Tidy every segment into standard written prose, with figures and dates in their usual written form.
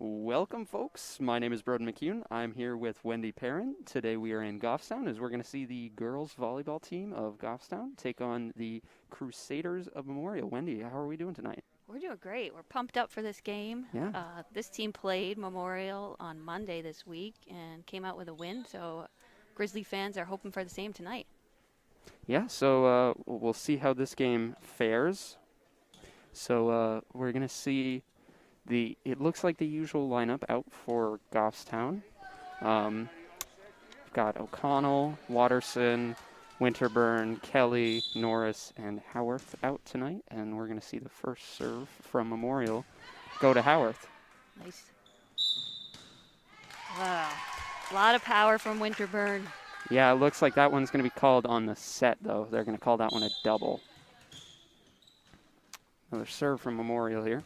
Welcome, folks. My name is Broden McCune. I'm here with Wendy Perrin. Today we are in Goffstown as we're going to see the girls volleyball team of Goffstown take on the Crusaders of Memorial. Wendy, how are we doing tonight? We're doing great. We're pumped up for this game. Yeah. This team played Memorial on Monday this week and came out with a win, so Grizzly fans are hoping for the same tonight. Yeah, so we'll see how this game fares. So we're going to see it looks like the usual lineup out for Goffstown. We've got O'Connell, Watterson, Winterburn, Kelly, Norris, and Howarth out tonight, and we're going to see the first serve from Memorial go to Howarth. Nice. Wow. A lot of power from Winterburn. Yeah, it looks like that one's going to be called on the set, though. They're going to call that one a double. Another serve from Memorial here.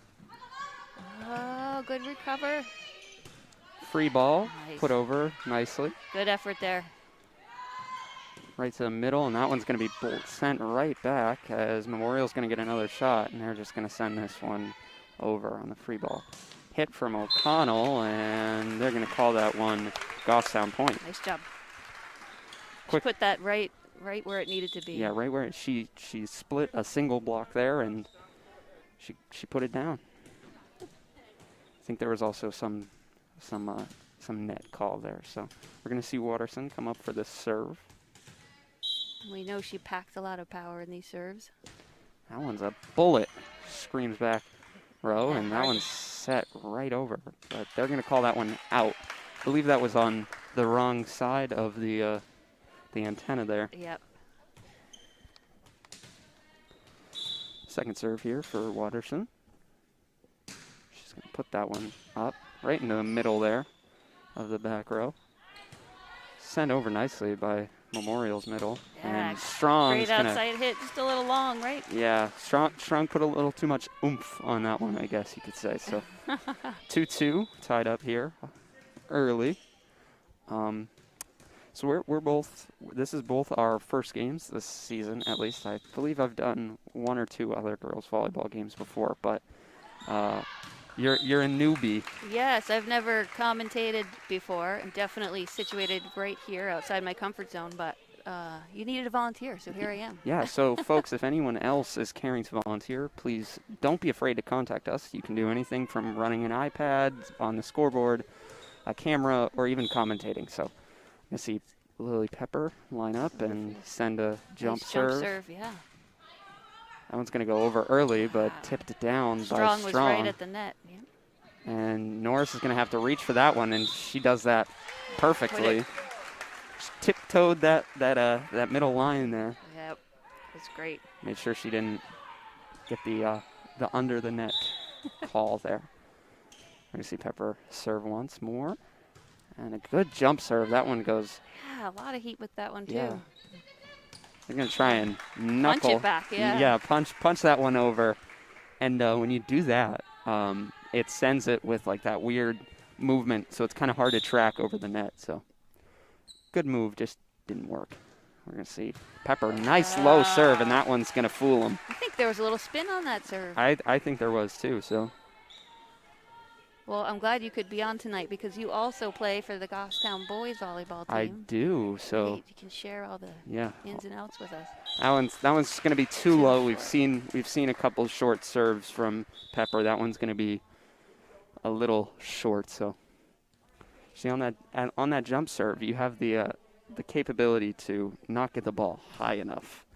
Oh, good recover. Free ball, Nice. put over nicely. Good effort there. Right to the middle, and that one's going to be sent right back as Memorial's going to get another shot, and they're just going to send this one over on the free ball. Hit from O'Connell, and they're going to call that one Goffstown point. Nice job. Quick. She put that right where it needed to be. Yeah, right where she split a single block there, and she put it down. I think there was also some net call there. So we're going to see Watterson come up for this serve. We know she packed a lot of power in these serves. That one's a bullet. Screams back row, and that one's set right over. But they're going to call that one out. I believe that was on the wrong side of the antenna there. Yep. Second serve here for Watterson. She's going to put that one up right into the middle there of the back row. Sent over nicely by Memorial's middle. Yeah, and Strong's great outside hit, just a little long, right? Yeah, Strong put a little too much oomph on that one, I guess you could say. So 2-2 tied up here early. So we're both, this is both our first games this season, at least. I believe I've done one or two other girls volleyball games before, but you're a newbie. Yes, I've never commentated before. I'm definitely situated right here outside my comfort zone, but you needed a volunteer, so here I am. Yeah, so folks, if anyone else is caring to volunteer, please don't be afraid to contact us. You can do anything from running an iPad on the scoreboard, a camera, or even commentating. So you see Lily Pepper line up and send a jump serve. Jump serve, yeah. That one's going to go over early, but tipped it down by Strong. Was right at the net. Yeah. And Norris is going to have to reach for that one, and she does that perfectly. She tiptoed that middle line there. Yep, it's great. Made sure she didn't get the under the net call there. We're going to see Pepper serve once more. And a good jump serve. That one goes. Yeah, a lot of heat with that one, too. Yeah. They're going to try and knuckle. Punch it back, yeah. Yeah, punch that one over. And when you do that, it sends it with like that weird movement, so it's kind of hard to track over the net. So good move, just didn't work. We're going to see Pepper. Nice low serve, and that one's going to fool him. I think there was a little spin on that serve. I think there was, too, so. Well, I'm glad you could be on tonight because you also play for the Goffstown boys volleyball team. I do, so. You can share all the ins and outs with us. That one's going to be too low. We've seen a couple short serves from Pepper. That one's going to be a little short. So, see on that jump serve, you have the capability to not get the ball high enough,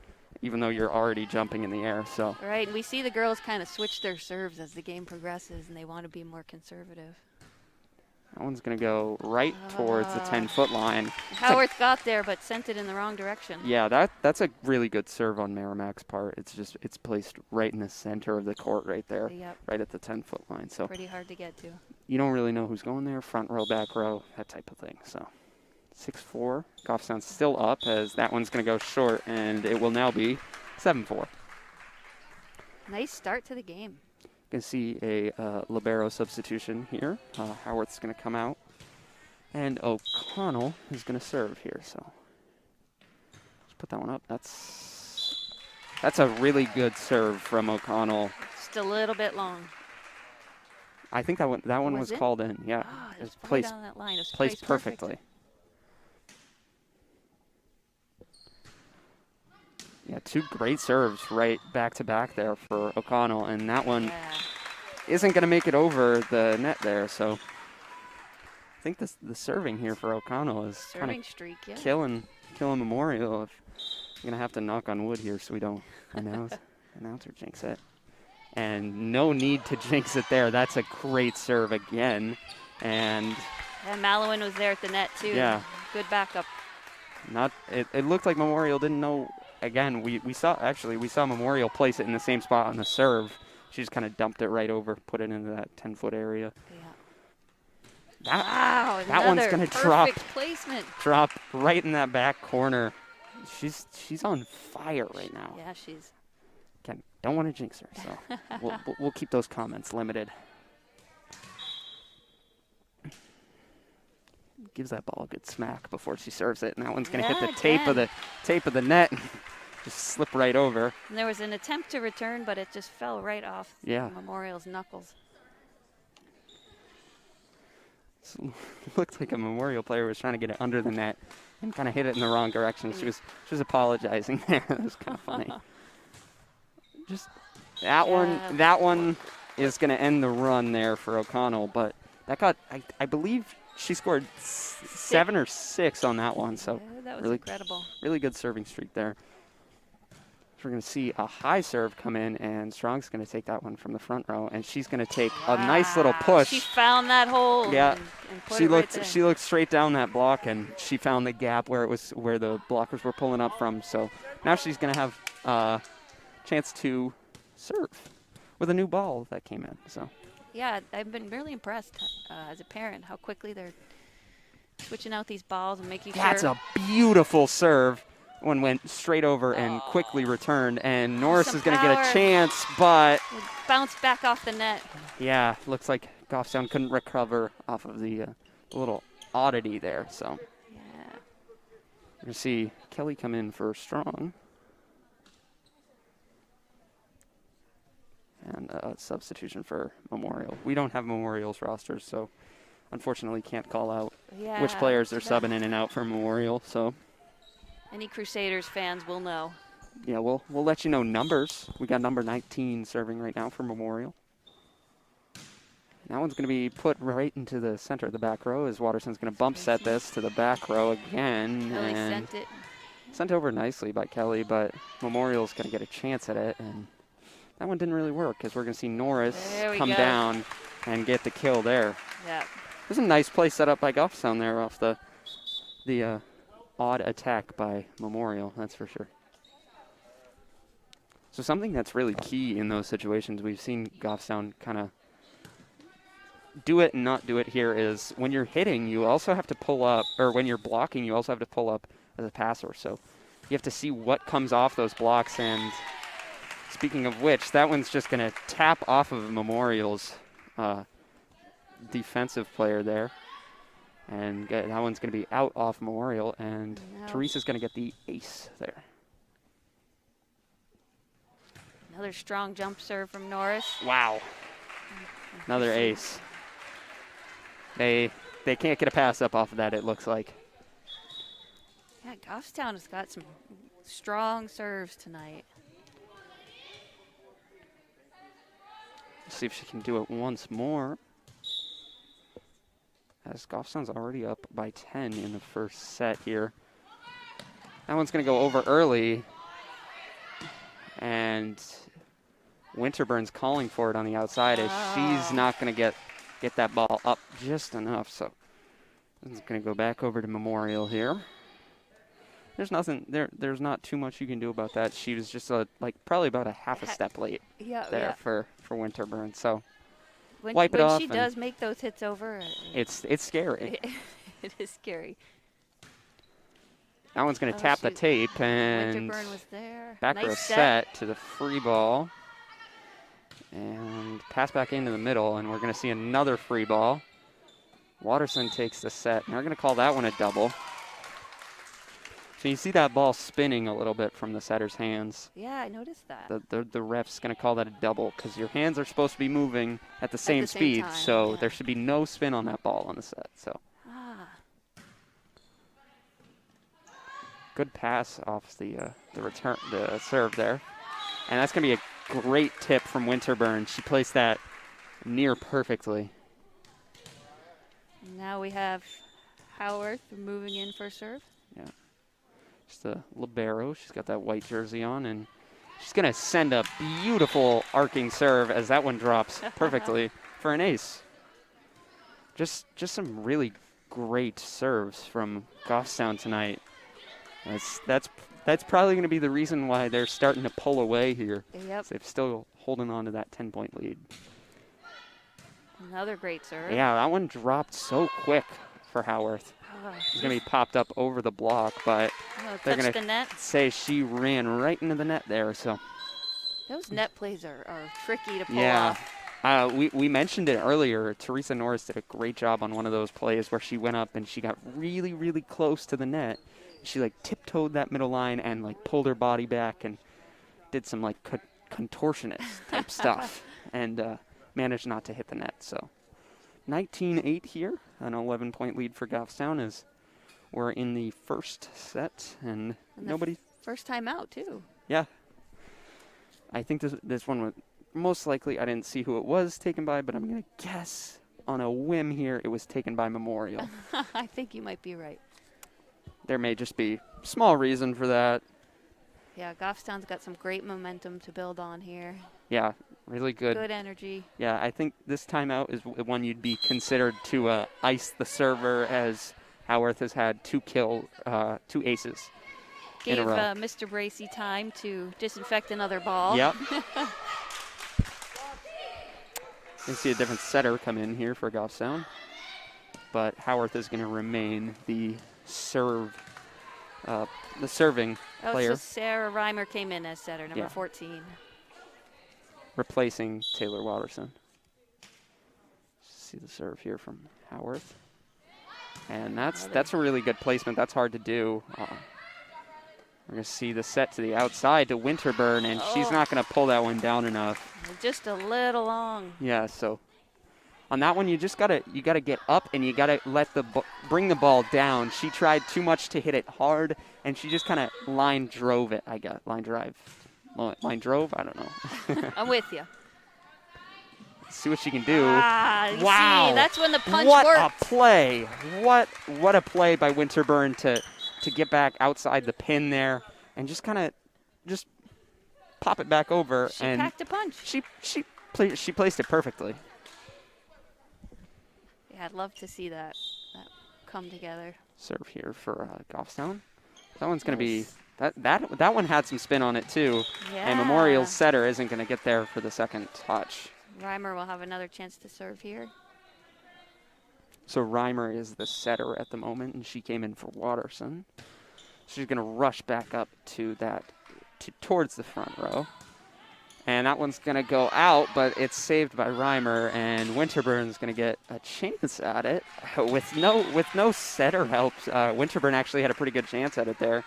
even though you're already jumping in the air. So. Right, we see the girls kind of switch their serves as the game progresses, and they want to be more conservative. That one's going to go right towards the 10-foot line. Howarth got there, but sent it in the wrong direction. Yeah, that's a really good serve on Merrimack's part. It's placed right in the center of the court right there, right at the 10-foot line. So pretty hard to get to. You don't really know who's going there, front row, back row, that type of thing. So 6-4. Goffstown's still up as that one's going to go short, and it will now be 7-4. Nice start to the game. You can see a libero substitution here. Howarth's going to come out, and O'Connell is going to serve here. So let's put that one up. That's That's a really good serve from O'Connell. Just a little bit long. I think that one was it? called in. Yeah, Oh, it was it's right placed on that line. It was placed perfect. perfectly. Yeah, 2 great serves right back to back there for O'Connell, and that one isn't going to make it over the net there. So I think the serving here for O'Connell is kind of killing Memorial. If I'm going to have to knock on wood here so we don't announcer jinx it. And no need to jinx it there. That's a great serve again. And Malowin was there at the net too. Yeah. Good backup. It looked like Memorial didn't know. Again, we saw Memorial place it in the same spot on the serve. She just kind of dumped it right over, put it into that 10-foot area. Yeah. That one's gonna drop placement. Drop right in that back corner. She's on fire right now. Yeah, she's. Again, don't want to jinx her, so we'll keep those comments limited. Gives that ball a good smack before she serves it, and that one's gonna hit the tape of the net. Just slip right over. And there was an attempt to return, but it just fell right off Memorial's knuckles. It looked like a Memorial player was trying to get it under the net and kind of hit it in the wrong direction. She was apologizing there. That was kind of funny. Just that one is going to end the run there for O'Connell, but that got I believe she scored 7 or 6 on that one. So that was incredible. Really good serving streak there. We're going to see a high serve come in, and Strong's going to take that one from the front row, and she's going to take a nice little push. She found that hole. Yeah, and put it right there. She looked straight down that block, and she found the gap where the blockers were pulling up from. So now she's going to have a chance to serve with a new ball that came in. So yeah, I've been really impressed as a parent how quickly they're switching out these balls and making sure. That's a beautiful serve. One went straight over and quickly returned, and Norris is going to get a chance, but it bounced back off the net. Yeah, looks like Goffstown couldn't recover off of the little oddity there. So yeah, we're going to see Kelly come in for Strong, and a substitution for Memorial. We don't have Memorial's rosters, so unfortunately can't call out which players are subbing in and out for Memorial. So. Any Crusaders fans will know. Yeah, we'll let you know numbers. We got number 19 serving right now for Memorial. That one's going to be put right into the center of the back row as Waterson's going to bump set this to the back row again. Kelly and sent it. Sent over nicely by Kelly, but Memorial's going to get a chance at it. And that one didn't really work because we're going to see Norris come down and get the kill there. Yeah. This is a nice play set up by Goffstown there off the odd attack by Memorial, that's for sure. So something that's really key in those situations, we've seen Goffstown kind of do it and not do it here, is when you're hitting, you also have to pull up, or when you're blocking, you also have to pull up as a passer. So you have to see what comes off those blocks, and speaking of which, that one's just going to tap off of Memorial's defensive player there. And that one's going to be out off Memorial, and Teresa's going to get the ace there. Another strong jump serve from Norris. Wow. Another ace. They can't get a pass up off of that, it looks like. Yeah, Goffstown has got some strong serves tonight. Let's see if she can do it once more. As Goffstown's already up by 10 in the first set here. That one's going to go over early. And Winterburn's calling for it on the outside as she's not going to get that ball up just enough. So it's going to go back over to Memorial here. There's nothing there. There's not too much you can do about that. She was just probably about a half a step late for Winterburn. So. Wipe it off. When she does make those hits over, it's scary. It is scary. That one's going to tap the tape, and Winterburn was there. Back row set to the free ball. And pass back into the middle, and we're going to see another free ball. Waterson takes the set, and they're going to call that one a double. So you see that ball spinning a little bit from the setter's hands. Yeah, I noticed that. The ref's going to call that a double because your hands are supposed to be moving at the same speed, time, so yeah. there should be no spin on that ball on the set. So good pass off the serve there, and that's going to be a great tip from Winterburn. She placed that near perfectly. Now we have Howarth moving in for serve. Yeah. Just a libero. She's got that white jersey on, and she's going to send a beautiful arcing serve as that one drops perfectly for an ace. Just some really great serves from Goffstown tonight. That's probably going to be the reason why they're starting to pull away here. Yep. They're still holding on to that 10-point lead. Another great serve. Yeah, that one dropped so quick for Howarth. She's going to be popped up over the block, but they're going to say she ran right into the net there. So those net plays are tricky to pull yeah. off. We mentioned it earlier. Teresa Norris did a great job on one of those plays where she went up and she got really, really close to the net. She like tiptoed that middle line and like pulled her body back and did some like contortionist type stuff and managed not to hit the net. So 19-8 here, an 11-point lead for Goffstown as we're in the first set and nobody. First time out too. Yeah. I think this one was most likely, I didn't see who it was taken by, but I'm going to guess on a whim here it was taken by Memorial. I think you might be right. There may just be small reason for that. Yeah, Goffstown's got some great momentum to build on here. Yeah, really good. Good energy. Yeah, I think this timeout is one you'd be considered to ice the server, as Howarth has had two aces Gave in a row. Mr. Bracey time to disinfect another ball. Yep. You see a different setter come in here for Goffstown, but Howarth is going to remain the serving player. So Sarah Reimer came in as setter, number 14. Replacing Taylor Watterson. See the serve here from Howarth. And that's a really good placement. That's hard to do. We're going to see the set to the outside to Winterburn, and she's not going to pull that one down enough. Just a little long. Yeah, so on that one, you gotta get up and you gotta bring the ball down. She tried too much to hit it hard, and she just kind of line drove it. I don't know. I'm with you. See what she can do. Wow! See, that's when the punch works. works. What a play! What a play by Winterburn to get back outside the pin there and just pop it back over. She and packed a punch. She placed it perfectly. Yeah, I'd love to see that come together. Serve here for Goffstown. That one's going to be that one had some spin on it too. Yeah. And Memorial's setter isn't going to get there for the second touch. Reimer will have another chance to serve here. So Reimer is the setter at the moment, and she came in for Watterson. She's going to rush back up towards the front row. And that one's going to go out, but it's saved by Reimer, and Winterburn's going to get a chance at it. With no setter help, Winterburn actually had a pretty good chance at it there.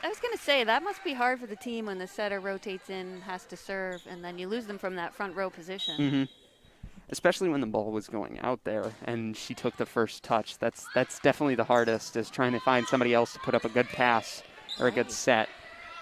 I was going to say, that must be hard for the team when the setter rotates in, has to serve, and then you lose them from that front row position. Mm-hmm. Especially when the ball was going out there, and she took the first touch. That's definitely the hardest, is trying to find somebody else to put up a good pass or a good set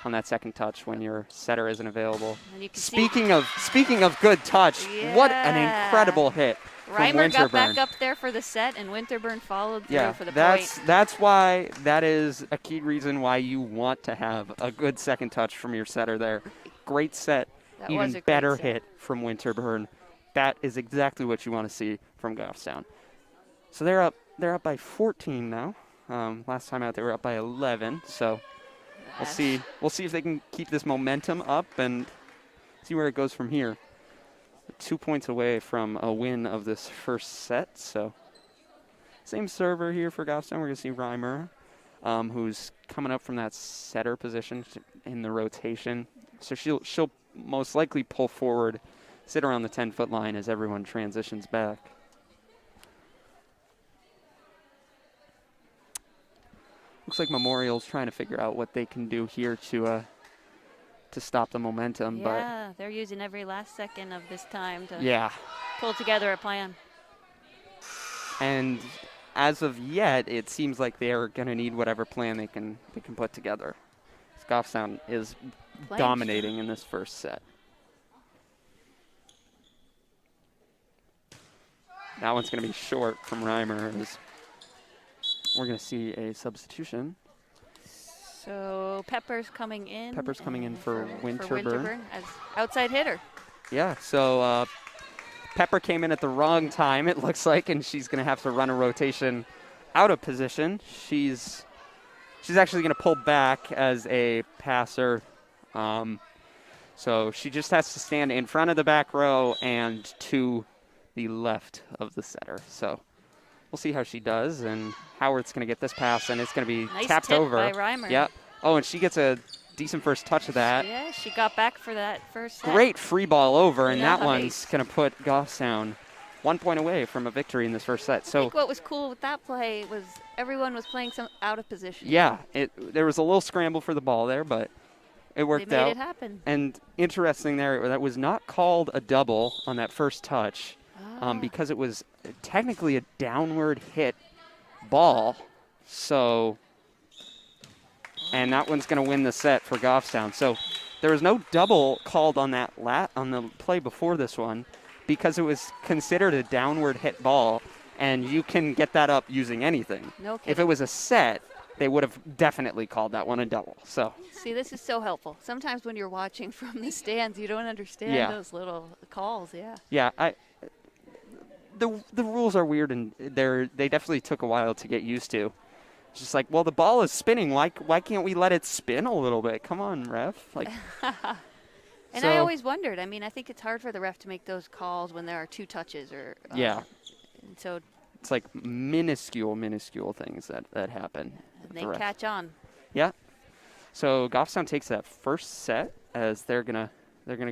on that second touch when your setter isn't available. Speaking of good touch, what an incredible hit from Reimer Winterburn. got back up there for the set, and Winterburn followed through for the point. That's why that is a key reason why you want to have a good second touch from your setter there. Great set, even better hit from Winterburn. That is exactly what you want to see from Goffstown. So they're up by 14 now. Last time out they were up by 11. So we'll see if they can keep this momentum up and see where it goes from here. 2 points away from a win of this first set. So same server here for Goffstown. We're going to see Reimer, who's coming up from that setter position in the rotation. So she'll most likely pull forward, sit around the 10-foot line as everyone transitions back. looks like Memorial's trying to figure out what they can do here to stop the momentum. Yeah, they're using every last second of this time to Yeah. pull together a plan. And as of yet, it seems like they're going to need whatever plan they can put together. Goffstown is dominating in this first set. That one's going to be short from Reimer. We're going to see a substitution. So Pepper's coming in. Pepper's coming in for Winterburn. Winterburn as outside hitter. Yeah, so Pepper came in at the wrong time, it looks like, and she's going to have to run a rotation out of position. She's actually going to pull back as a passer. So she just has to stand in front of the back row and to the left of the setter. So we'll see how she does, and Howard's going to get this pass, and it's going to be nice tapped tip over. By Reimer. Yeah. Oh, and she gets a decent first touch of that. Yeah, she got back for that first set. Great free ball over, and that Nice. one's going to put Goffstown 1 point away from a victory in this first set. I think what was cool with that play was everyone was playing some out of position. Yeah, there was a little scramble for the ball there, but it worked They made out. it happen. And interesting there, that was not called a double on that first touch because it was technically a downward hit ball. So, and that one's going to win the set for Goffstown. So there was no double called on that on the play before this one because it was considered a downward hit ball, and you can get that up using anything. No kidding. If it was a set, they would have definitely called that one a double. So see, this is so helpful. Sometimes when you're watching from the stands, you don't understand those little calls. Yeah. Yeah, the rules are weird, and they definitely took a while to get used to. It's just like, well, the ball is spinning. Why can't we let it spin a little bit? Come on, ref. Like. And I always wondered. I mean, I think it's hard for the ref to make those calls when there are two touches or. Yeah. And so. It's like minuscule things that happen. And they catch on. Yeah. So Goffstown takes that first set as they're gonna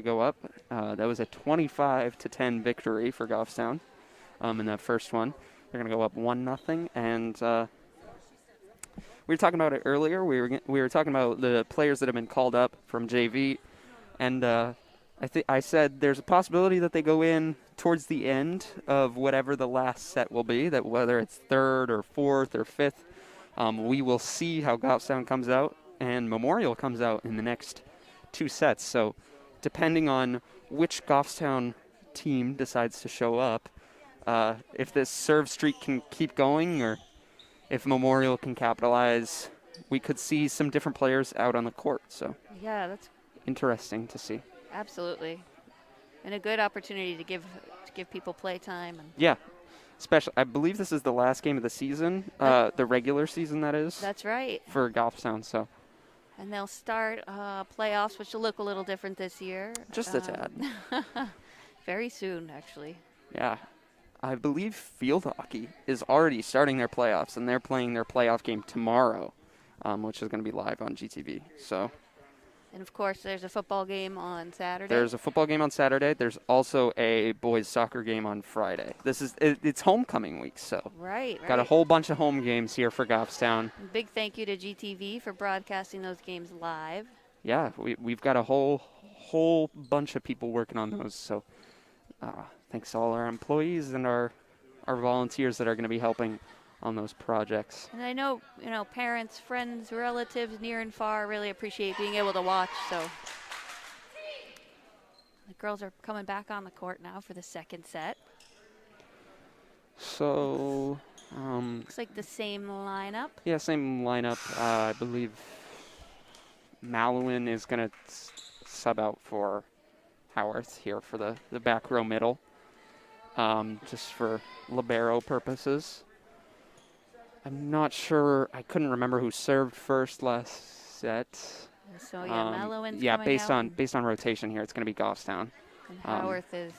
go up. That was a 25-10 victory for Goffstown in that first one. They're gonna go up 1-0, and we were talking about it earlier. We were talking about the players that have been called up from JV, and I said there's a possibility that they go in towards the end of whatever the last set will be, that whether it's third or fourth or fifth, we will see how Goffstown comes out and Memorial comes out in the next two sets. So depending on which Goffstown team decides to show up, if this serve streak can keep going or if Memorial can capitalize, we could see some different players out on the court. So yeah, that's interesting to see. Absolutely. And a good opportunity to give people play time. And yeah. I believe this is the last game of the season, the regular season, that is. That's right. For Goffstown, so. And they'll start playoffs, which will look a little different this year. Just a tad. Very soon, actually. Yeah. I believe field hockey is already starting their playoffs, and they're playing their playoff game tomorrow, which is going to be live on GTV. So. And, of course, there's a football game on Saturday. There's a football game on Saturday. There's also a boys soccer game on Friday. It's homecoming week, so. Right. Got a whole bunch of home games here for Goffstown. Big thank you to GTV for broadcasting those games live. Yeah, we've got a whole bunch of people working on those, so thanks to all our employees and our volunteers that are going to be helping on those projects. And I know, parents, friends, relatives near and far really appreciate being able to watch. So the girls are coming back on the court now for the second set. So looks like the same lineup. Yeah, same lineup. I believe Malouin is going to sub out for Howarth here for the back row middle, just for libero purposes. I'm not sure. I couldn't remember who served first last set. So yeah, Malouin's coming out. based on rotation here, it's going to be Goffstown. And Howarth is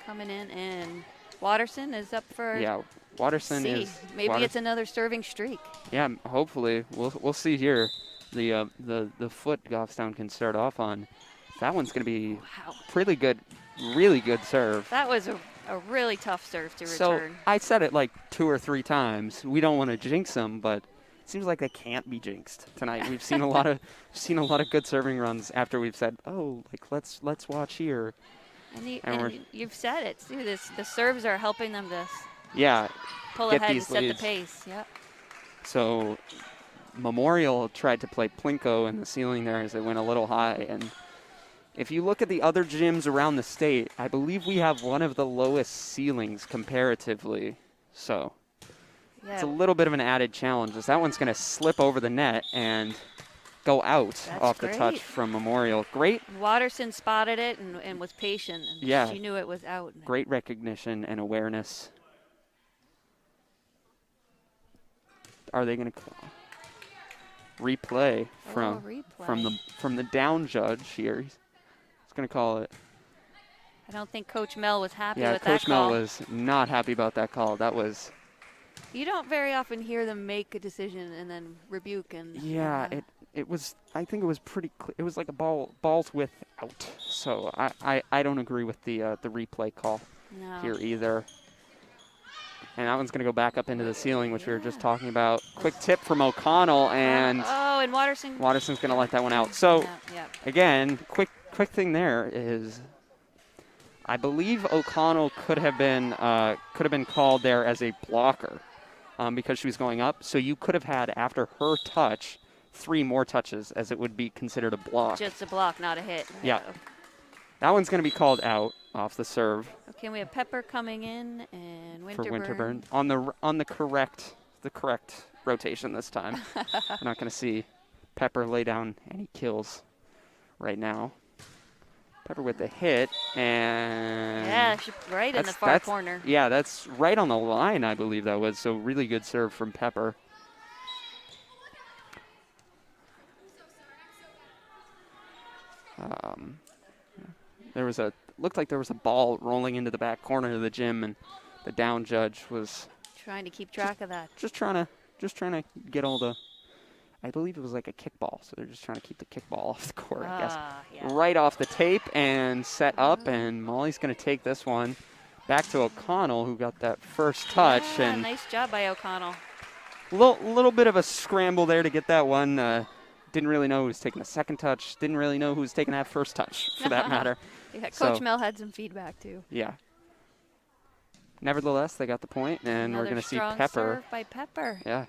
coming in, and Watterson is up for. Yeah, Watterson C. is. Maybe it's another serving streak. Yeah, hopefully we'll see here. The foot Goffstown can start off on. That one's going to be pretty good, really good serve. That was a really tough serve to return. So I said it like 2 or 3 times. We don't want to jinx them, but seems like they can't be jinxed tonight. We've seen a lot of good serving runs after we've said, oh, like let's watch here. And you've said it too. The serves are helping them to pull get ahead these and set leads. the pace. Yep. So Memorial tried to play Plinko in the ceiling there as they went a little high. And if you look at the other gyms around the state, I believe we have one of the lowest ceilings comparatively. So it's a little bit of an added challenge, as that one's going to slip over the net and go out off the touch from Memorial. Great. Watterson spotted it and was patient. And she knew it was out. Great recognition and awareness. Are they going to replay from the down judge here? He's going to call it. I don't think Coach Mel was happy with that call. Yeah, Coach Mel was not happy about that call. That was. You don't very often hear them make a decision and then rebuke and. Yeah, it was. I think it was pretty clear. It was like a balls width out. So I don't agree with the replay call here either. And that one's going to go back up into the ceiling, which we were just talking about. Quick tip from O'Connell, and and Watterson. Watterson's going to let that one out. So again, quick thing there is, I believe O'Connell could have been called there as a blocker because she was going up. So you could have had, after her touch, 3 more touches, as it would be considered a block. Just a block, not a hit. Yeah. That one's going to be called out off the serve. Okay, we have Pepper coming in and Winterburn. For Winterburn on the correct rotation this time. We're not going to see Pepper lay down any kills right now. Pepper with the hit, and she's right in the far corner. Yeah, that's right on the line, I believe that was. So really good serve from Pepper. Looked like there was a ball rolling into the back corner of the gym, and the down judge was trying to keep track of that. Just trying to get all the. I believe it was like a kickball, so they're just trying to keep the kickball off the court, I guess. Yeah. Right off the tape and set up, and Molly's going to take this one back to O'Connell, who got that first touch. Yeah, and nice job by O'Connell. Little bit of a scramble there to get that one. Didn't really know who was taking the second touch. Didn't really know who was taking that first touch, for that matter. Yeah, Coach Mel had some feedback, too. Yeah. Nevertheless, they got the point, and we're going to see Pepper. Serve by Pepper. Yeah.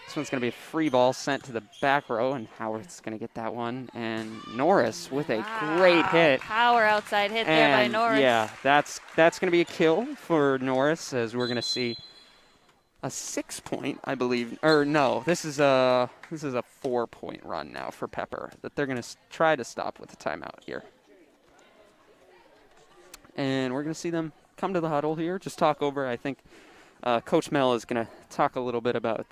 This one's going to be a free ball sent to the back row, and Howard's going to get that one. And Norris with a great hit. Power outside hit there by Norris. Yeah, that's going to be a kill for Norris, as we're going to see a 6-point, I believe. Or no, this is a 4-point run now for Pepper that they're going to try to stop with the timeout here. And we're going to see them come to the huddle here, just talk over. I think Coach Mel is going to talk a little bit about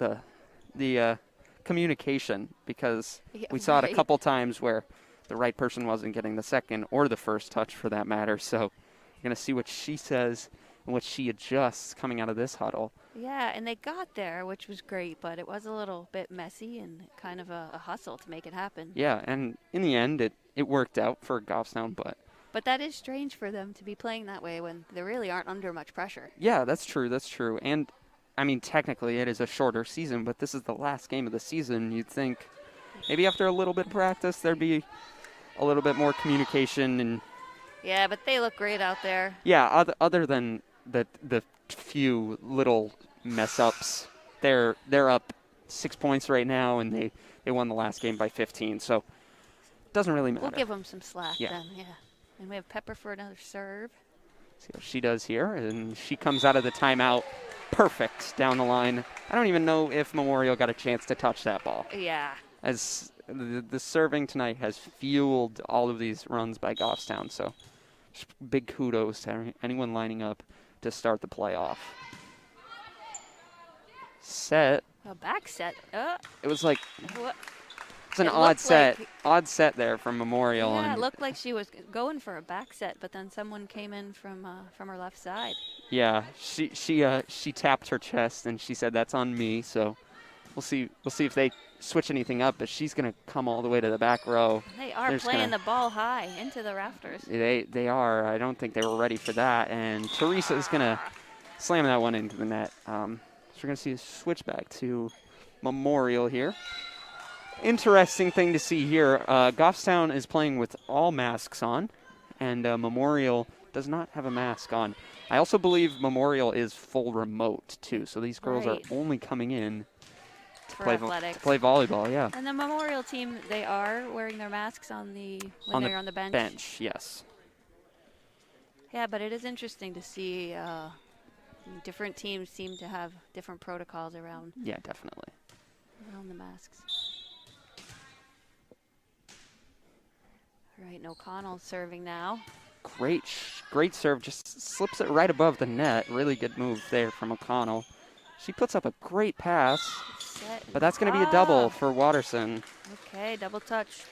the communication, because we saw it a couple times where the right person wasn't getting the second or the first touch, for that matter. So we're going to see what she says and what she adjusts coming out of this huddle. Yeah, and they got there, which was great, but it was a little bit messy and kind of a hustle to make it happen. Yeah, and in the end, it worked out for Goffstown, But that is strange for them to be playing that way when they really aren't under much pressure. Yeah, that's true. And, I mean, technically it is a shorter season, but this is the last game of the season. You'd think maybe after a little bit of practice there'd be a little bit more communication. And yeah, but they look great out there. Yeah, other than the few little mess-ups, they're up 6 points right now, and they won the last game by 15, so it doesn't really matter. We'll give them some slack then, yeah. And we have Pepper for another serve. See what she does here, and she comes out of the timeout perfect down the line. I don't even know if Memorial got a chance to touch that ball. Yeah. As the serving tonight has fueled all of these runs by Goffstown, so just big kudos to anyone lining up to start the playoff. Set. A back set. It was like... What? It's an odd set there from Memorial. Yeah, it looked like she was going for a back set, but then someone came in from her left side. Yeah, she tapped her chest and she said, "That's on me." So we'll see if they switch anything up. But she's gonna come all the way to the back row. They are playing the ball high into the rafters. They are. I don't think they were ready for that. And Teresa is gonna slam that one into the net. So we're gonna see a switch back to Memorial here. Interesting thing to see here. Goffstown is playing with all masks on, and Memorial does not have a mask on. I also believe Memorial is full remote, too, so these girls are only coming in to play volleyball, yeah. And the Memorial team, they are wearing their masks when they're on the bench. Yes. Yeah, but it is interesting to see different teams seem to have different protocols around. Yeah, definitely. Around the masks. All right, O'Connell serving now. Great serve, just slips it right above the net. Really good move there from O'Connell. She puts up a great pass, but that's going to be a double for Watterson. Okay, double touch.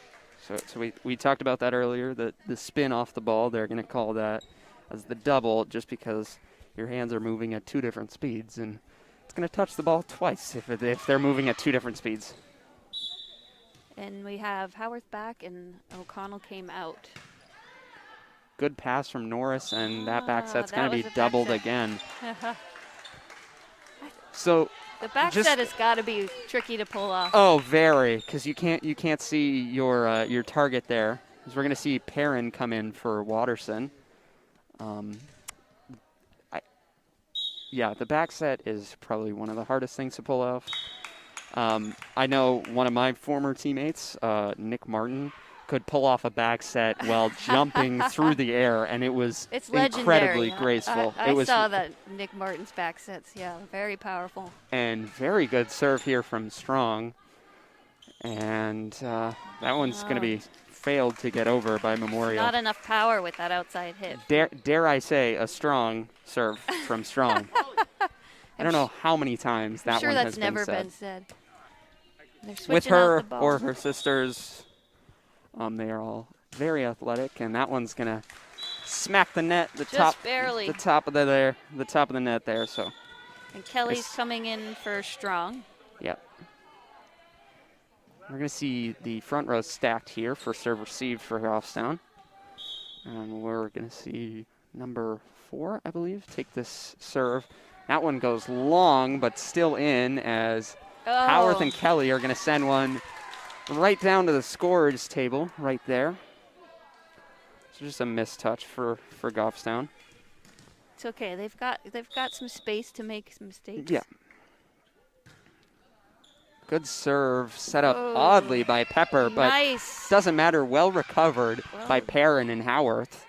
So we talked about that earlier, the spin off the ball. They're going to call that as the double just because your hands are moving at two different speeds, and it's going to touch the ball twice if they're moving at two different speeds. And we have Howarth back, and O'Connell came out. Good pass from Norris, and that back set's going to be doubled again. So the back set has got to be tricky to pull off. Oh, very, because you can't see your target there. Because we're going to see Perrin come in for Watterson. The back set is probably one of the hardest things to pull off. I know one of my former teammates, Nick Martin, could pull off a back set while jumping through the air, and it was incredibly graceful. I saw that Nick Martin's back sets, very powerful. And very good serve here from Strong. And that one's going to be failed to get over by Memorial. Not enough power with that outside hit. Dare I say, a strong serve from Strong. I don't know how many times that one has been said. I'm sure that's never been said. With her or her sisters, they are all very athletic, and that one's gonna smack the net, the top of the net there. So. And Kelly's coming in for Strong. Yep. We're gonna see the front row stacked here for serve received for Goffstown, and we're gonna see number 4, I believe, take this serve. That one goes long, but still in as Howarth and Kelly are going to send one right down to the scorers table right there. So just a missed touch for Goffstown. It's okay. They've got some space to make some mistakes. Yeah. Good serve set up oddly by Pepper, but doesn't matter. Well recovered by Perrin and Howarth.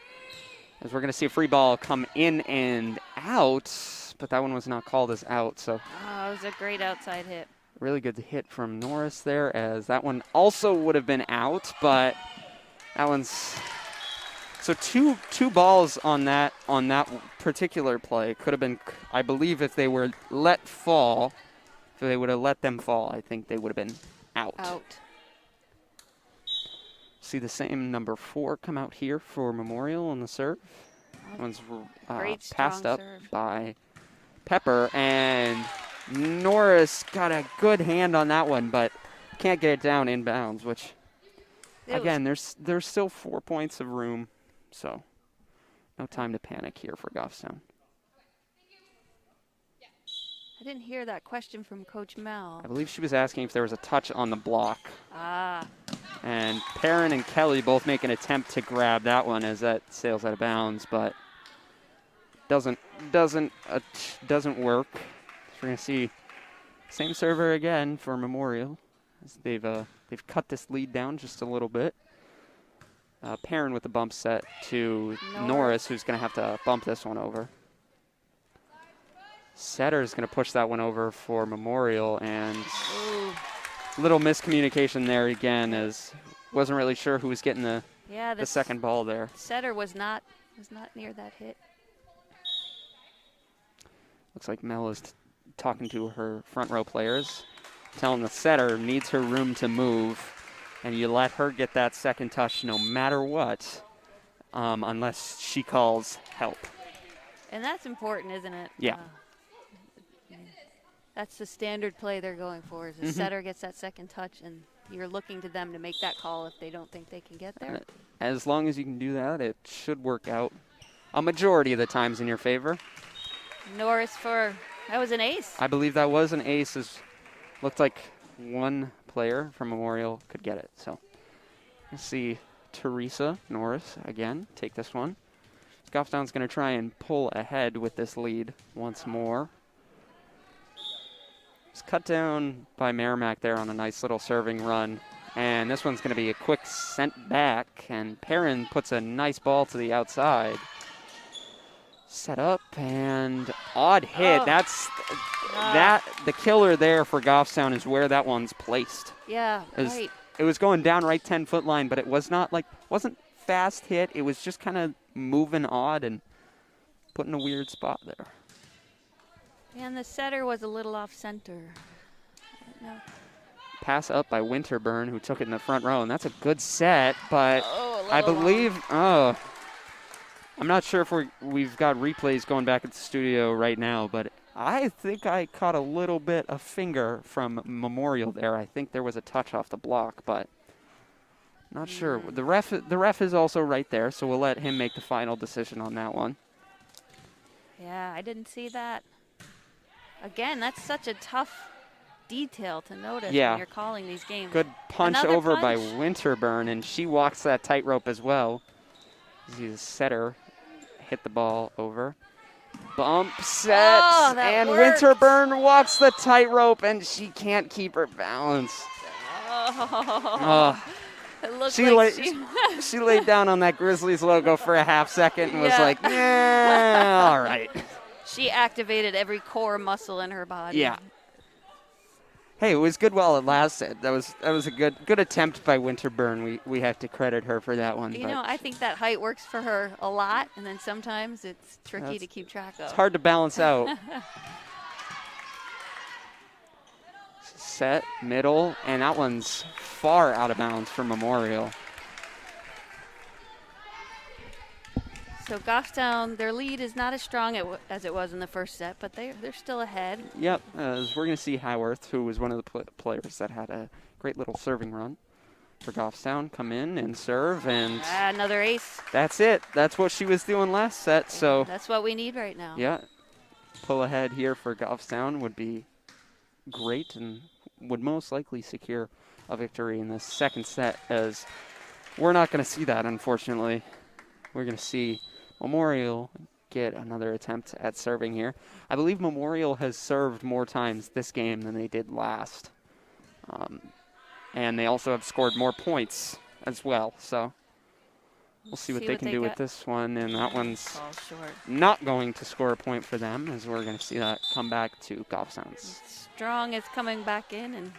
As we're going to see a free ball come in and out, but that one was not called as out. So it was a great outside hit. Really good hit from Norris there, as that one also would have been out, but that one's so two balls on that particular play could have been, I believe, if they were let fall, if they would have let them fall, I think they would have been out. See the same number 4 come out here for Memorial on the serve. That one's passed up by Pepper, and Norris got a good hand on that one, but can't get it down inbounds, which, again, there's still 4 points of room, so no time to panic here for Goffstown. I didn't hear that question from Coach Mel. I believe she was asking if there was a touch on the block. And Perrin and Kelly both make an attempt to grab that one as that sails out of bounds, but doesn't work. So we're going to see same server again for Memorial. As they've cut this lead down just a little bit. Perrin with the bump set to Norris, who's going to have to bump this one over. Setter is going to push that one over for Memorial, and little miscommunication there again, as wasn't really sure who was getting the second ball there. Setter was not near that hit. Looks like Mel is talking to her front row players, telling the setter needs her room to move, and you let her get that second touch no matter what, unless she calls help. And that's important, isn't it? Yeah. That's the standard play they're going for, is the setter gets that second touch, and you're looking to them to make that call if they don't think they can get there. As long as you can do that, it should work out a majority of the times in your favor. Norris that was an ace. I believe that was an ace Looked like one player from Memorial could get it. So let's see Teresa Norris again take this one. Goffstown's going to try and pull ahead with this lead once more. It's cut down by Merrimack there on a nice little serving run. And this one's going to be a quick sent back, and Perrin puts a nice ball to the outside. Set up, and odd hit. Oh. That's the killer there for Goffstown is where that one's placed. Yeah, right. It was going down right 10-foot line, but it wasn't fast hit. It was just kind of moving odd and put in a weird spot there. And the setter was a little off center. No. Pass up by Winterburn, who took it in the front row, and that's a good set, but I long. believe, I'm not sure if we've got replays going back at the studio right now, but I think I caught a little bit of finger from Memorial there. I think there was a touch off the block, but not sure. The ref is also right there, so we'll let him make the final decision on that one. Yeah, I didn't see that. Again, that's such a tough detail to notice when you're calling these games. Good punch Another over punch. by Winterburn, and she walks that tightrope as well. The setter hit the ball over. Bump, set, and worked. Winterburn walks the tightrope, and she can't keep her balance. It looked She laid down on that Grizzlies logo for a half second and was like, yeah, all right. She activated every core muscle in her body. Yeah. Hey, it was good while it lasted. That was a good attempt by Winterburn. We have to credit her for that one. You know, I think that height works for her a lot, and then sometimes it's tricky to keep track of. It's hard to balance out. Set, middle, and that one's far out of bounds for Memorial. So Goffstown, their lead is not as strong as it was in the first set, but they're still ahead. Yep, we're going to see Howarth, who was one of the players that had a great little serving run for Goffstown, come in and serve, and another ace. That's it. That's what she was doing last set. So that's what we need right now. Yeah, pull ahead here for Goffstown would be great and would most likely secure a victory in this second set, as we're not going to see that, unfortunately. We're going to see Memorial get another attempt at serving here. I believe Memorial has served more times this game than they did last. And they also have scored more points as well. So we'll see what they can do with this one. And that one's not going to score a point for them, as we're going to see that come back to Goffstown's. Strong is coming back in, and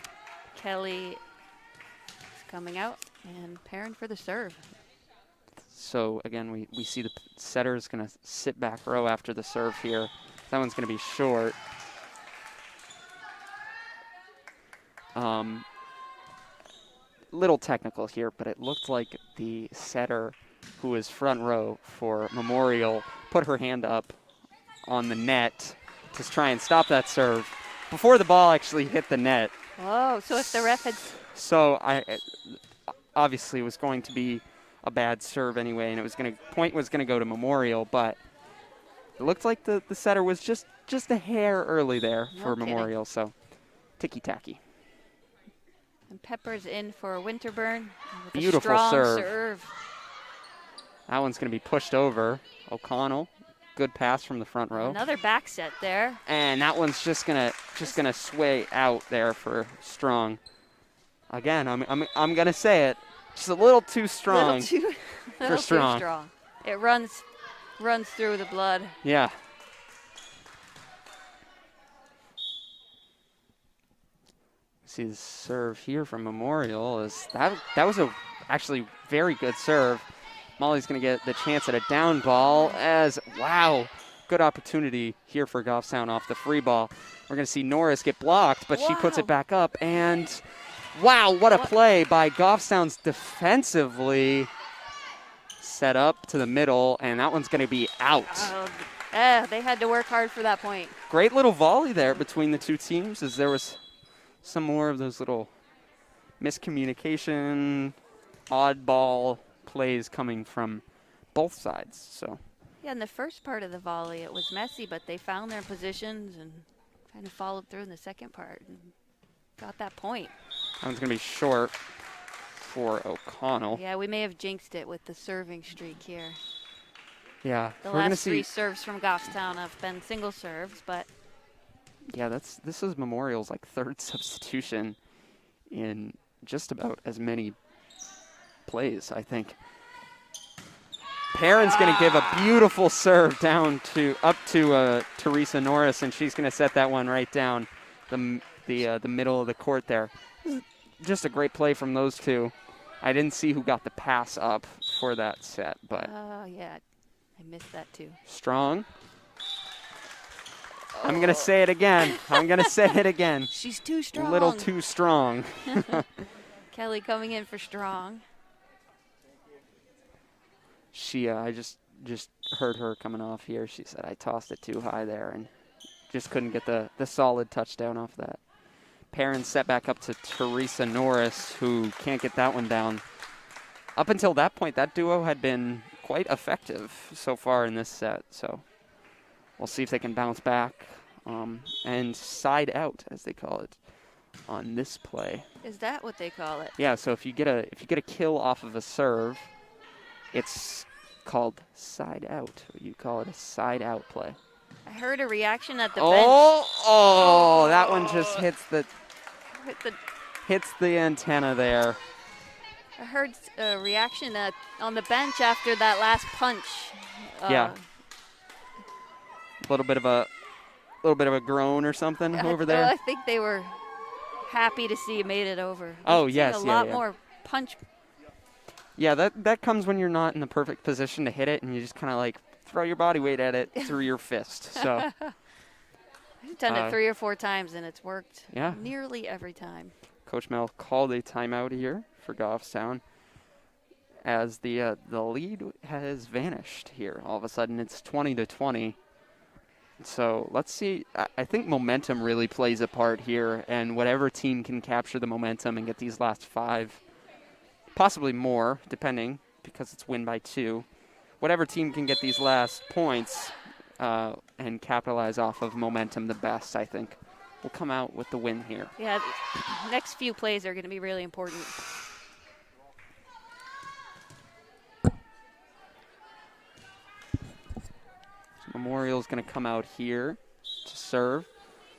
Kelly is coming out, and Perrin for the serve. So, again, we see the setter is going to sit back row after the serve here. That one's going to be short. Little technical here, but it looked like the setter, who is front row for Memorial, put her hand up on the net to try and stop that serve before the ball actually hit the net. Oh, so if the ref had... So, obviously it was going to be a bad serve anyway, and it was point was going to go to Memorial, but it looked like the setter was just a hair early there for Memorial, so ticky-tacky. And Pepper's in for Winterburn. With Beautiful a strong serve. That one's going to be pushed over. O'Connell, good pass from the front row. Another back set there. And that one's just gonna sway out there for Strong. Again, I'm gonna say it. Just a little too strong for Strong. Too strong. It runs through the blood. Yeah. See the serve here from Memorial is that was a actually very good serve. Molly's going to get the chance at a down ball good opportunity here for Goffstown off the free ball. We're going to see Norris get blocked, but she puts it back up, and what a play by Goffstown's defensively. Set up to the middle, and that one's going to be out. They had to work hard for that point. Great little volley there between the two teams, as there was some more of those little miscommunication, oddball plays coming from both sides. So yeah, in the first part of the volley, it was messy, but they found their positions and kind of followed through in the second part. And got that point. That one's going to be short for O'Connell. Yeah, we may have jinxed it with the serving streak here. Yeah, The we're going to last 3 see. serves from Goffstown have been single serves, but Yeah, this is Memorial's like 3rd substitution in just about as many plays, I think. Perrin's going to give a beautiful serve up to Teresa Norris, and she's going to set that one right down the middle of the court there. Just a great play from those two. I didn't see who got the pass up for that set, but yeah, I missed that too. Strong. I'm going to say it again. She's too strong. A little too strong. Kelly coming in for Strong. I just heard her coming off here. She said, I tossed it too high there and just couldn't get the solid touchdown off that. Perrin set back up to Teresa Norris, who can't get that one down. Up until that point, that duo had been quite effective so far in this set. So we'll see if they can bounce back and side out, as they call it, on this play. Is that what they call it? Yeah. So if you get a kill off of a serve, it's called side out. You call it a side out play. I heard a reaction at the bench. Oh, that one just hits the antenna there. I heard a reaction on the bench after that last punch. Yeah. A little bit of a groan or something over there. I think they were happy to see you made it over. Oh, yes. A lot more punch. Yeah, that comes when you're not in the perfect position to hit it, and you just kind of like throw your body weight at it through your fist. So I've done it 3 or 4 times, and it's worked nearly every time. Coach Mel called a timeout here for Goffstown as the lead has vanished here. All of a sudden, it's 20-20. So let's see. I think momentum really plays a part here, and whatever team can capture the momentum and get these last 5, possibly more, depending, because it's win by 2. Whatever team can get these last points and capitalize off of momentum the best, I think, will come out with the win here. Yeah, the next few plays are going to be really important. Memorial's going to come out here to serve.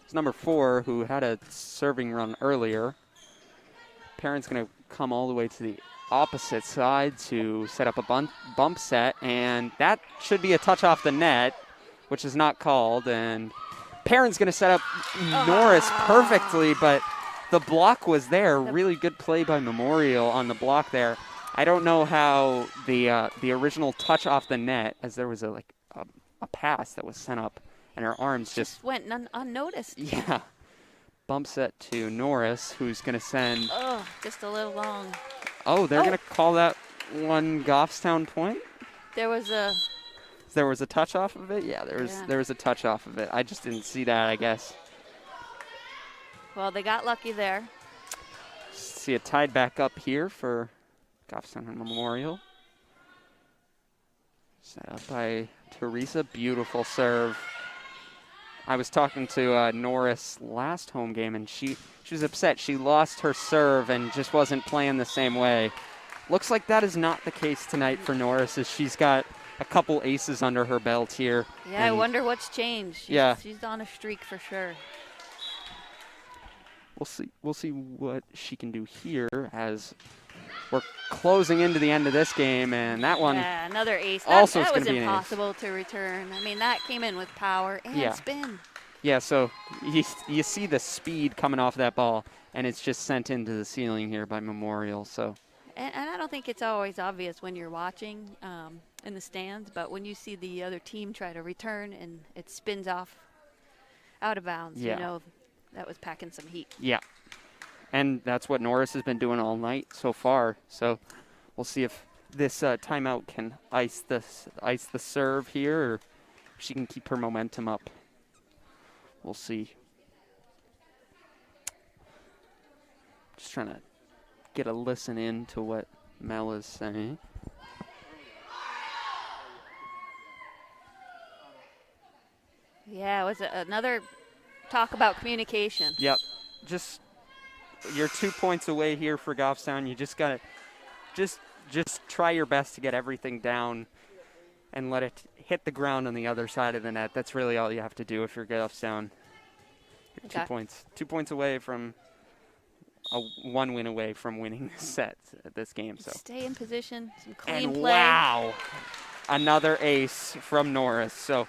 It's number 4, who had a serving run earlier. Perrin's going to come all the way to the opposite side to set up a bump set, and that should be a touch off the net, which is not called. And Perrin's going to set up Norris perfectly, but the block was there. Really good play by Memorial on the block there. I don't know how the original touch off the net, as there was a pass that was sent up, and her arms just went unnoticed. Yeah. Bump set to Norris, who's going to send. Oh, just a little long. Oh, they're going to call that one Goffstown point? There was a touch off of it? Yeah, there was a touch off of it. I just didn't see that, I guess. Well, they got lucky there. See it tied back up here for Goffstown and Memorial. Set up by Teresa. Beautiful serve. I was talking to Norris last home game, and she was upset. She lost her serve and just wasn't playing the same way. Looks like that is not the case tonight for Norris, as she's got a couple aces under her belt here. Yeah, I wonder what's changed. She's on a streak for sure. We'll see what she can do here as we're closing into the end of this game, and that one. Yeah, another ace. That was impossible to return. I mean, that came in with power and spin. Yeah, so you see the speed coming off that ball, and it's just sent into the ceiling here by Memorial. So. And I don't think it's always obvious when you're watching in the stands, but when you see the other team try to return and it spins off out of bounds, you know that was packing some heat. Yeah. And that's what Norris has been doing all night so far. So we'll see if this timeout can ice the serve here, or if she can keep her momentum up. We'll see. Just trying to get a listen in to what Mel is saying. Yeah, it was another talk about communication. Yep. Just you're 2 points away here for Goffstown. You just got to just try your best to get everything down and let it hit the ground on the other side of the net. That's really all you have to do if you're Goffstown. You're 2 points. 2 points away from a 1 win away from winning this set, this game. So stay in position, some clean and play. Wow, another ace from Norris. So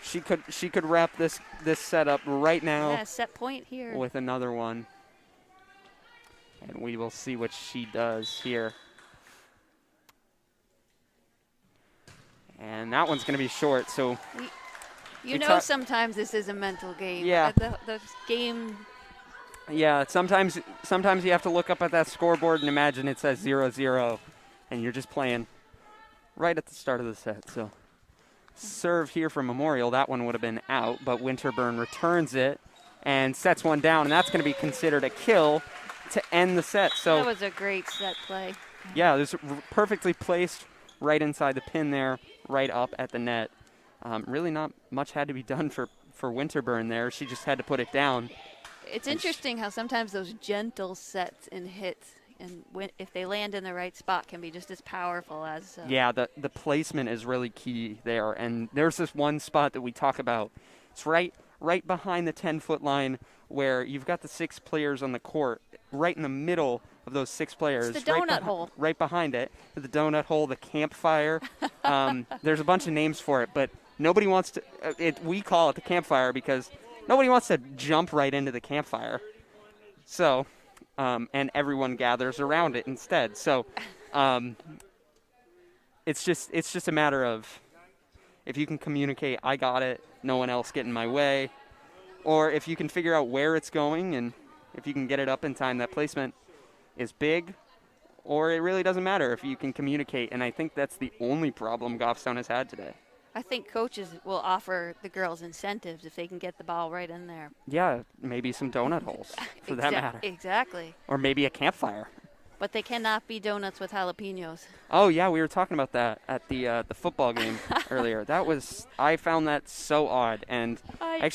she could wrap this set up right now. Yeah, set point here with another one, and we will see what she does here. And that one's going to be short. So you know, sometimes this is a mental game. Yeah. The game. Yeah, sometimes you have to look up at that scoreboard and imagine it says 0-0, and you're just playing right at the start of the set. So serve here from Memorial. That one would have been out, but Winterburn returns it and sets one down, and that's going to be considered a kill to end the set. So that was a great set play. Yeah, it was perfectly placed right inside the pin there, right up at the net. Really not much had to be done for Winterburn there. She just had to put it down. It's interesting how sometimes those gentle sets and hits, and if they land in the right spot, can be just as powerful as. Yeah, the placement is really key there. And there's this one spot that we talk about. It's right behind the 10-foot line where you've got the 6 players on the court, right in the middle of those 6 players. It's the donut hole. Right behind it, the donut hole, the campfire. There's a bunch of names for it, but nobody wants to. We call it the campfire because nobody wants to jump right into the campfire. So, and everyone gathers around it instead. So, it's just a matter of if you can communicate, I got it, no one else get in my way, or if you can figure out where it's going and if you can get it up in time, that placement is big, or it really doesn't matter if you can communicate. And I think that's the only problem Goffstown has had today. I think coaches will offer the girls incentives if they can get the ball right in there. Yeah, maybe some donut holes for that matter. Exactly. Or maybe a campfire. But they cannot be donuts with jalapenos. Oh yeah, we were talking about that at the football game earlier. I found that so odd, and I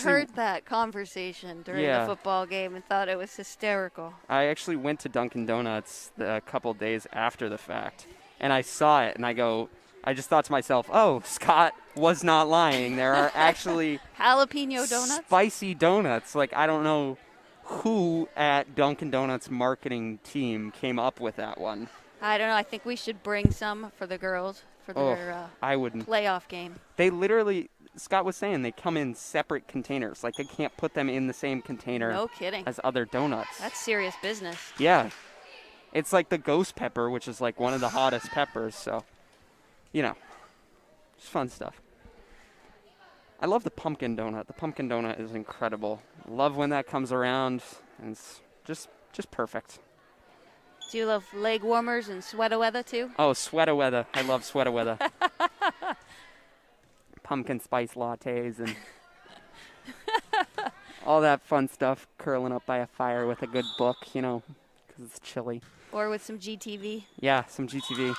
heard that conversation during the football game and thought it was hysterical. I actually went to Dunkin' Donuts a couple days after the fact, and I saw it, and I just thought to myself, oh, Scott was not lying. There are actually jalapeno donuts, spicy donuts. Like, I don't know who at Dunkin' Donuts marketing team came up with that one. I don't know. I think we should bring some for the girls for their playoff game. They literally, Scott was saying, they come in separate containers. Like, they can't put them in the same container no kidding. as other donuts. That's serious business. Yeah. It's like the ghost pepper, which is like one of the hottest peppers. So, it's fun stuff. I love the pumpkin donut. The pumpkin donut is incredible. Love when that comes around, and it's just perfect. Do you love leg warmers and sweat-a-weather too? Oh, sweat-a-weather. I love sweat-a-weather. Pumpkin spice lattes and all that fun stuff, curling up by a fire with a good book, because it's chilly. Or with some GTV. Yeah, some GTV.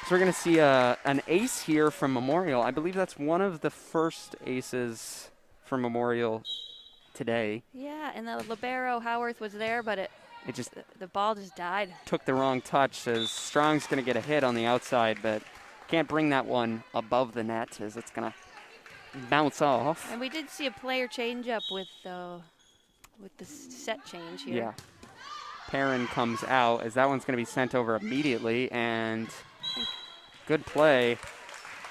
So we're going to see an ace here from Memorial. I believe that's one of the first aces for Memorial today. Yeah, and the libero Howarth was there, but the ball just died. Took the wrong touch, as Strong's going to get a hit on the outside, but can't bring that one above the net as it's going to bounce off. And we did see a player change up with the set change here. Yeah. Perrin comes out as that one's going to be sent over immediately, and good play.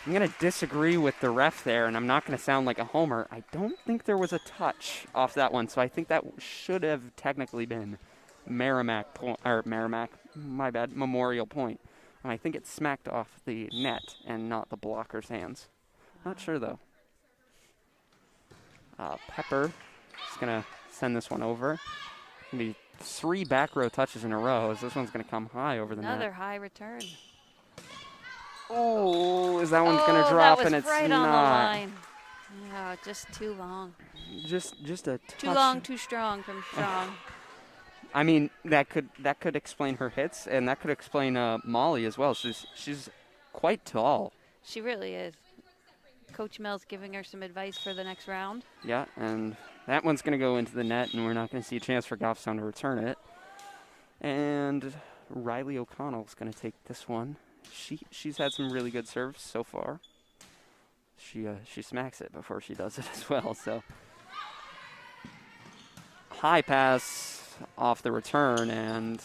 I'm going to disagree with the ref there, and I'm not going to sound like a homer. I don't think there was a touch off that one, so I think that should have technically been Memorial point. And I think it smacked off the net and not the blocker's hands. Not sure, though. Pepper is going to send this one over. Going to be 3 back row touches in a row, as this one's going to come high over the net. Another high return. Oh, is that one's going to drop? And it's right not. On the line. Yeah, just too long. Just a touch. Too long, too strong from Strong. I mean, that could explain her hits, and that could explain Molly as well. She's quite tall. She really is. Coach Mel's giving her some advice for the next round. Yeah, and that one's going to go into the net, and we're not going to see a chance for Goffstown to return it. And Riley O'Connell's going to take this one. She's had some really good serves so far. She smacks it before she does it as well. So high pass off the return, and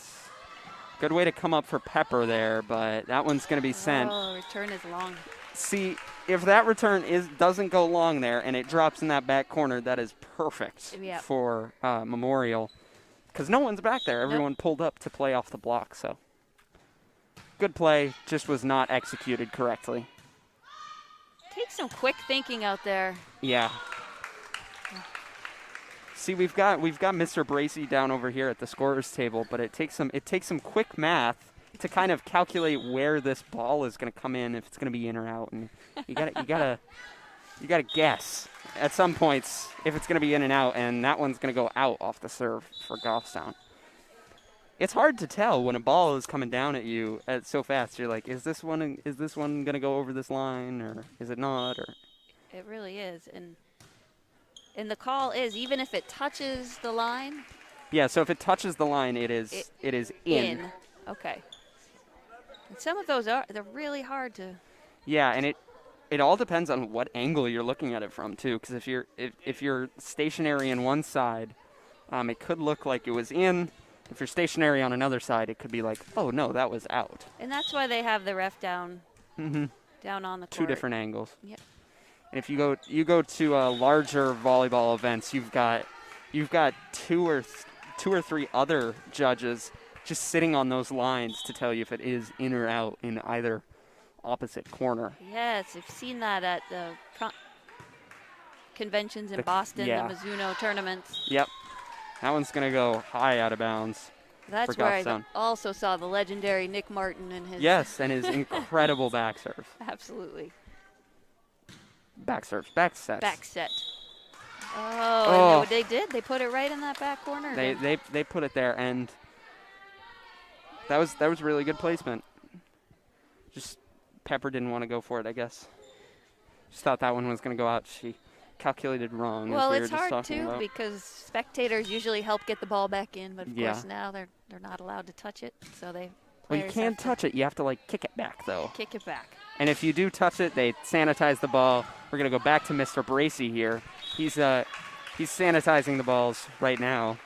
good way to come up for Pepper there, but that one's going to be sent. Oh, return is long. See, if that return doesn't go long there and it drops in that back corner, that is perfect for Memorial, because no one's back there. Everyone pulled up to play off the block. So good play, just was not executed correctly. Takes some quick thinking out there. Yeah. See, we've got Mr. Bracey down over here at the scorer's table, but it takes some quick math to kind of calculate where this ball is going to come in, if it's going to be in or out, and you gotta guess at some points if it's going to be in and out, and that one's going to go out off the serve for Goffstown. It's hard to tell when a ball is coming down at you so fast. You're like, is this one going to go over this line, or is it not? Or it really is, and the call is even if it touches the line. Yeah, so if it touches the line, it is in. Okay. And some of those they're really hard to. Yeah, and it all depends on what angle you're looking at it from too. Because if you're stationary on one side, it could look like it was in. If you're stationary on another side, it could be like, oh no, that was out. And that's why they have the ref down. Mm-hmm. Down on the court. Two different angles. Yep. And if you go to larger volleyball events, you've got two or three other judges just sitting on those lines to tell you if it is in or out in either opposite corner. Yes, I've seen that at the conventions in Boston, the Mizuno tournaments. Yep. That one's going to go high out of bounds. That's where I also saw the legendary Nick Martin and his. Yes, and his incredible back serve. Absolutely. Back serve, back set. Back set. Oh, and they did. They put it right in that back corner. They put it there, and that was really good placement. Just Pepper didn't want to go for it, I guess. Just thought that one was going to go out. She calculated wrong. Well, it's hard too because spectators usually help get the ball back in, but of course now they're not allowed to touch it, so they. Well, you can't touch it. You have to kick it back though. Kick it back. And if you do touch it, they sanitize the ball. We're gonna go back to Mr. Bracey here. He's sanitizing the balls right now.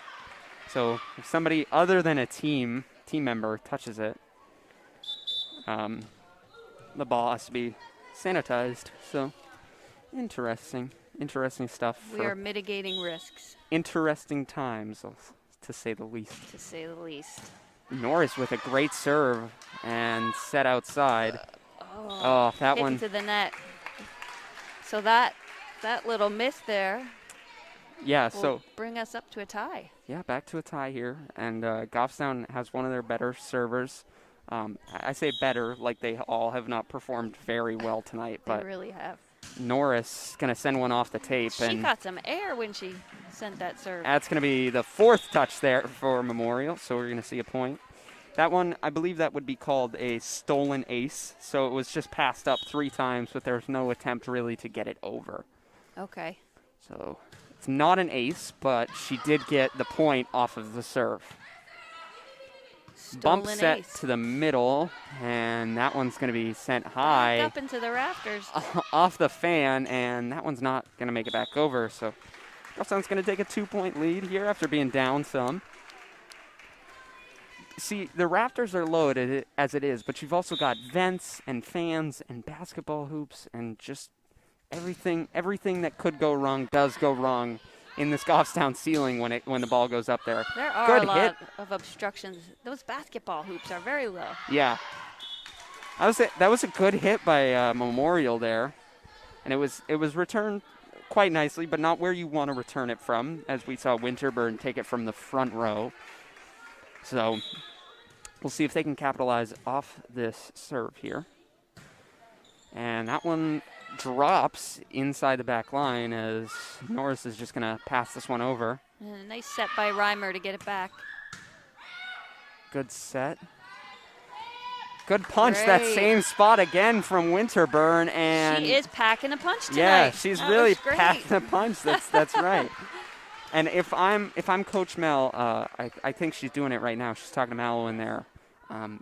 So if somebody other than a team member touches it, the ball has to be sanitized. So interesting stuff. We are mitigating risks. Interesting times, to say the least. To say the least. Norris with a great serve and set outside. That one into the net. So that little miss there. Yeah, will bring us up to a tie. Yeah, back to a tie here, and Goffstown has one of their better servers. I say better, like they all have not performed very well tonight, but they really have. Norris is going to send one off the tape. She caught some air when she sent that serve. That's going to be the fourth touch there for Memorial, so we're going to see a point. That one, I believe that would be called a stolen ace, so it was just passed up 3 times, but there was no attempt really to get it over. Okay. So it's not an ace, but she did get the point off of the serve. Bump set to the middle, and that one's going to be sent high. Back up into the rafters. Off the fan, and that one's not going to make it back over. So Goffstown's going to take a 2-point lead here after being down some. See, the rafters are loaded as it is, but you've also got vents and fans and basketball hoops and just everything that could go wrong does go wrong in this Goffstown ceiling when the ball goes up there. There are a lot of obstructions. Those basketball hoops are very low. Yeah. That was a good hit by Memorial there. And it was returned quite nicely, but not where you want to return it from, as we saw Winterburn take it from the front row. So we'll see if they can capitalize off this serve here. And that one drops inside the back line as Norris is just going to pass this one over. And a nice set by Reimer to get it back. Good set. Good punch. Great. That same spot again from Winterburn. And she is packing a punch tonight. Yeah, she's really packing a punch. That's right. And if I'm Coach Mel, I think she's doing it right now. She's talking to Mallow in there.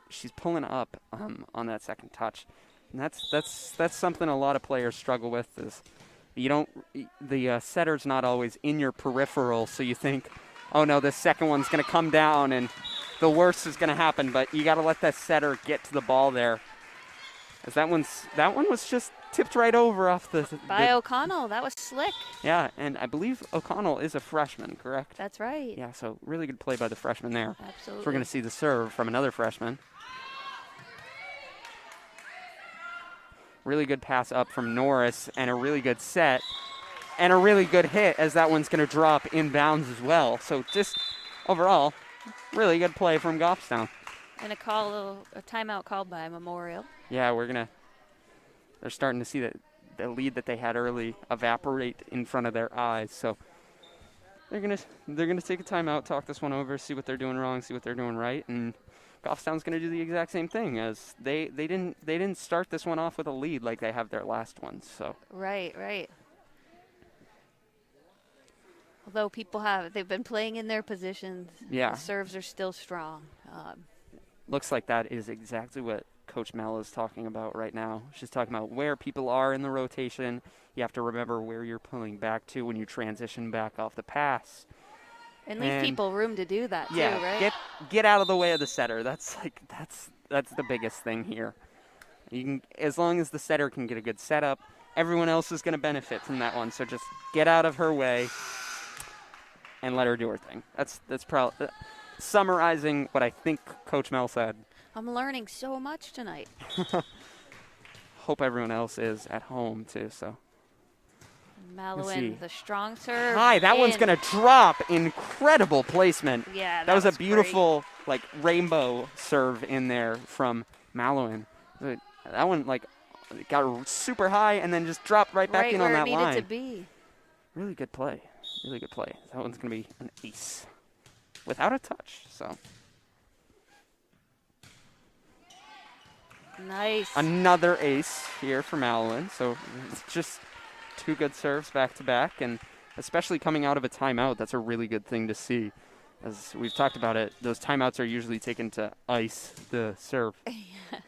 She's pulling up on that second touch, and that's something a lot of players struggle with. Is the setter's not always in your peripheral, so you think, oh no, this second one's going to come down and the worst is going to happen. But you got to let that setter get to the ball there. As that one was just tipped right over off by O'Connell. That was slick. Yeah, and I believe O'Connell is a freshman, correct? That's right. Yeah, so really good play by the freshman there. Absolutely. So we're going to see the serve from another freshman. Really good pass up from Norris, and a really good set, and a really good hit as that one's going to drop inbounds as well. So just overall, really good play from Goffstown. And a timeout called by Memorial. Yeah, they're starting to see that the lead that they had early evaporate in front of their eyes. So they're gonna take a timeout, talk this one over, see what they're doing wrong, see what they're doing right, and Goffstown's gonna do the exact same thing as they didn't start this one off with a lead like they have their last one. So right. Although they've been playing in their positions. Yeah, the serves are still strong. Looks like that is exactly what Coach Mel is talking about right now. She's talking about where people are in the rotation. You have to remember where you're pulling back to when you transition back off the pass. And leave people room to do that too, right? Get out of the way of the setter. That's the biggest thing here. As long as the setter can get a good setup, everyone else is going to benefit from that one. So just get out of her way and let her do her thing. That's probably summarizing what I think Coach Mel said. I'm learning so much tonight. Hope everyone else is at home too. So Mallowan, the strong serve. Hi, that one's going to drop. Incredible placement. Yeah, that was a beautiful rainbow serve in there from Mallowan. That one got super high and then just dropped right back in on that line. Right where it needed to be. Really good play. Really good play. That one's going to be an ace without a touch. So nice. Another ace here for Mallowan. So it's just two good serves back to back, and especially coming out of a timeout, that's a really good thing to see. As we've talked about it, those timeouts are usually taken to ice the serve. Yes.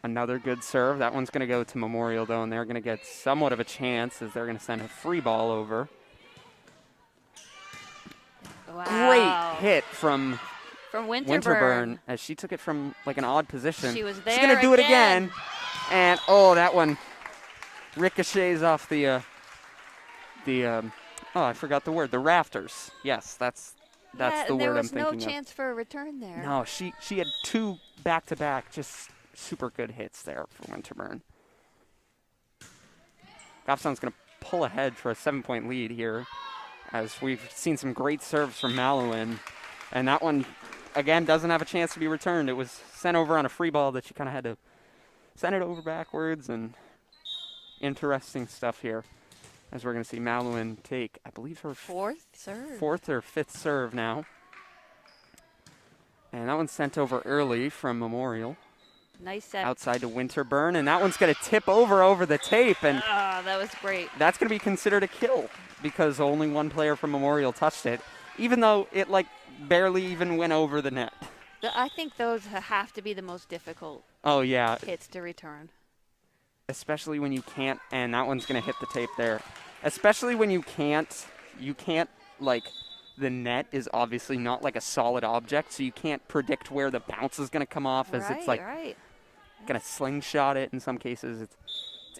Another good serve. That one's going to go to Memorial, though, and they're going to get somewhat of a chance as they're going to send a free ball over. Wow. Great hit from Winterburn as she took it from an odd position. She was there. She's going to do it again. And, that one ricochets off the I forgot the word. The rafters. Yes, that's the word I'm thinking of. There was no chance for a return there. No, she had two back-to-back just super good hits there for Winterburn. Goffstown's going to pull ahead for a 7-point lead here as we've seen some great serves from Mallowan. And that one, again, doesn't have a chance to be returned. It was sent over on a free ball that she kind of had to send it over backwards, and interesting stuff here as we're going to see Mallowan take, I believe, her fourth or fifth serve now. And that one's sent over early from Memorial. Nice set. Outside to Winterburn, and that one's going to tip over the tape. And that was great. That's going to be considered a kill because only one player from Memorial touched it, even though it barely even went over the net. I think those have to be the most difficult hits to return. Especially when you can't, and that one's going to hit the tape there. Especially when you can't, the net is obviously not a solid object, so you can't predict where the bounce is going to come off as it's going to slingshot it in some cases. It's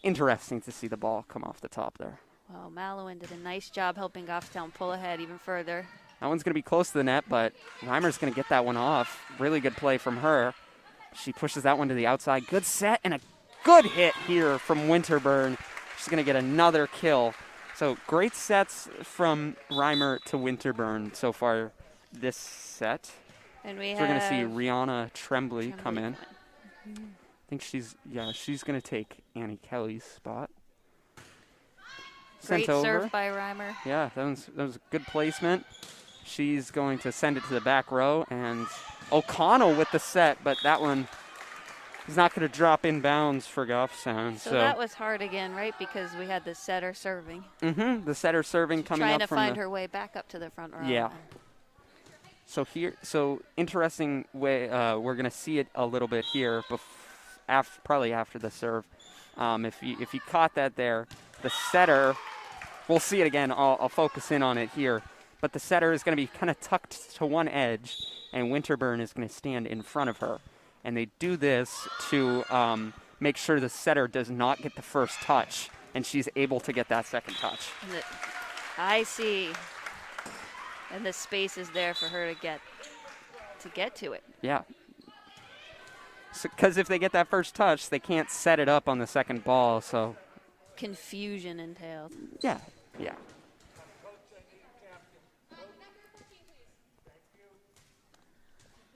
interesting to see the ball come off the top there. Well, Mallowan did a nice job helping Goffstown pull ahead even further. That one's going to be close to the net, but Reimer's going to get that one off. Really good play from her. She pushes that one to the outside. Good set and a good hit here from Winterburn. She's going to get another kill. So great sets from Reimer to Winterburn so far this set. And we're going to see Rihanna Tremblay come in. I think she's going to take Annie Kelly's spot. Great serve by Reimer. Yeah, that was a good placement. She's going to send it to the back row, and O'Connell with the set, but that one he's not going to drop in bounds for Goffstown. So that was hard again, right? Because we had the setter serving. Mm-hmm. The setter serving coming trying up to from find her way back up to the front row. Yeah. So interesting way. We're gonna see it a little bit here, probably after the serve. If you caught that there, the setter. We'll see it again. I'll focus in on it here, but the setter is gonna be kind of tucked to one edge, and Winterburn is gonna stand in front of her, and they do this to make sure the setter does not get the first touch, and she's able to get that second touch. I see. And the space is there for her to get to it. Yeah. Because if they get that first touch, they can't set it up on the second ball. So confusion entailed. Yeah.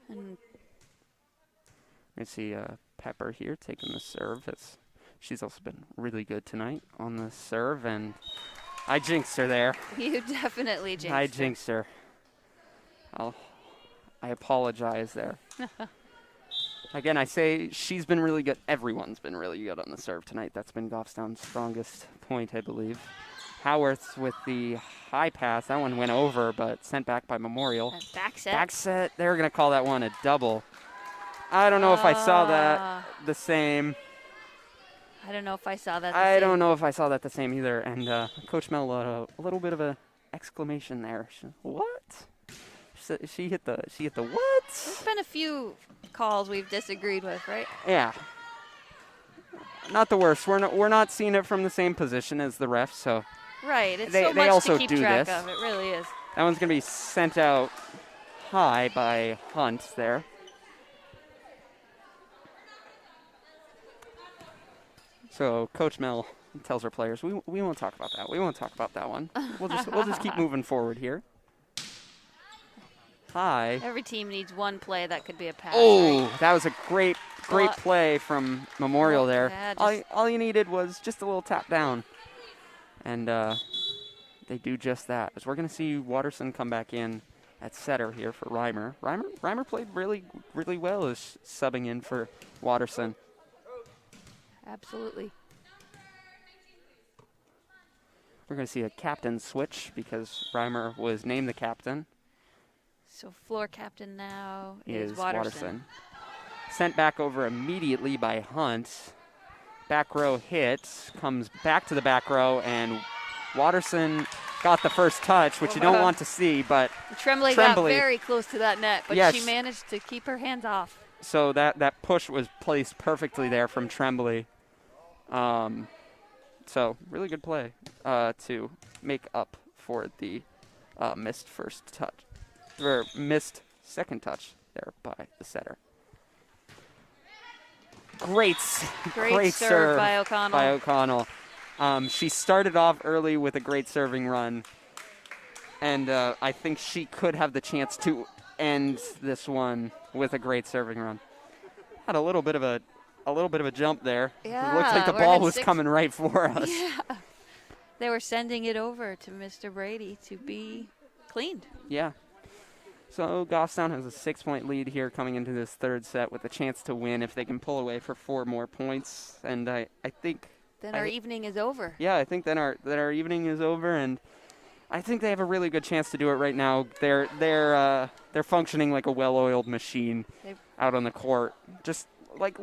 And let's see Pepper here taking the serve. She's also been really good tonight on the serve, and I jinxed her there. You definitely jinxed her. I jinxed her. I apologize there. Again, I say she's been really good. Everyone's been really good on the serve tonight. That's been Goffstown's strongest point, I believe. Howarth with the high pass. That one went over, but sent back by Memorial. Back set. Back set. They're going to call that one a double. I don't know if I saw that the same. I don't know if I saw that I don't know if I saw that the same either. And Coach Mel, a little bit of an exclamation there. What? She hit the what? There's been a few calls we've disagreed with, right? Yeah. Not the worst. We're not seeing it from the same position as the refs, so. Right. It's they so much also to keep do track this. of. It really is. That one's going to be sent out high by Hunt there. So Coach Mel tells her players, we won't talk about that. We won't talk about that one. We'll just keep moving forward here. High. Every team needs one play that could be a pass. Oh, right? that was a great play from Memorial there. Yeah, all you needed was just a little tap down. And they do just that. As we're going to see Watterson come back in at setter here for Reimer. Reimer played really, really well as subbing in for Watterson. Absolutely. We're going to see a captain switch because Reimer was named the captain. So floor captain now is Watterson. Sent back over immediately by Hunt. Back row hit, comes back to the back row, and Watterson got the first touch, which you don't want to see, but Tremblay got very close to that net, but yes. She managed to keep her hands off. So that push was placed perfectly there from Tremblay. So really good play to make up for the missed first touch, or missed second touch there by the setter. Great serve by O'Connell. She started off early with a great serving run, and I think she could have the chance to end this one with a great serving run. Had a little bit of a jump there. Yeah, it looked like the ball was coming right for us. Yeah. They were sending it over to Mr. Brady to be cleaned. Yeah. So Goffstown has a 6-point lead here coming into this third set with a chance to win if they can pull away for 4 more points. And I think then our evening is over. Yeah, I think then our evening is over, and I think they have a really good chance to do it right now. They're functioning like a well-oiled machine out on the court. Just like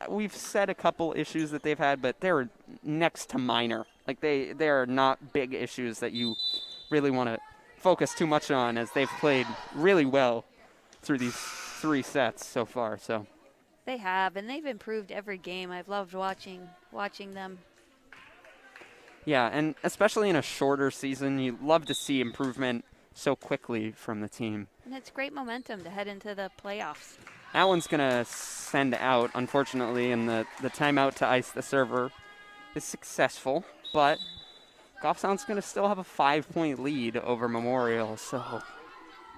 we've said a couple issues that they've had, but they're next to minor. Like they are not big issues that you really want to focus too much on, as they've played really well through these 3 sets so far. So they have, and they've improved every game. I've loved watching them. Yeah, and especially in a shorter season, you love to see improvement so quickly from the team. And it's great momentum to head into the playoffs. That one's going to send out, unfortunately, and the timeout to ice the server is successful, but Goffstown's going to still have a 5-point lead over Memorial, so.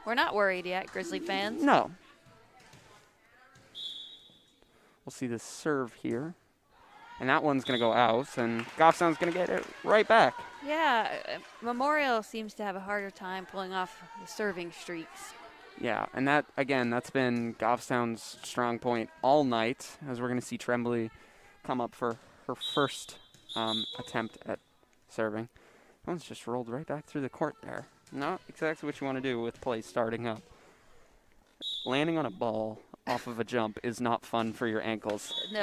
We're not worried yet, Grizzly fans. No. We'll see the serve here. And that one's going to go out, and Goffstown's going to get it right back. Yeah, Memorial seems to have a harder time pulling off the serving streaks. Yeah, and that, again, that's been Goffstown's strong point all night, as we're going to see Tremblay come up for her first attempt at serving. That one's just rolled right back through the court there. Not exactly what you want to do with play starting up. Landing on a ball off of a jump is not fun for your ankles. No.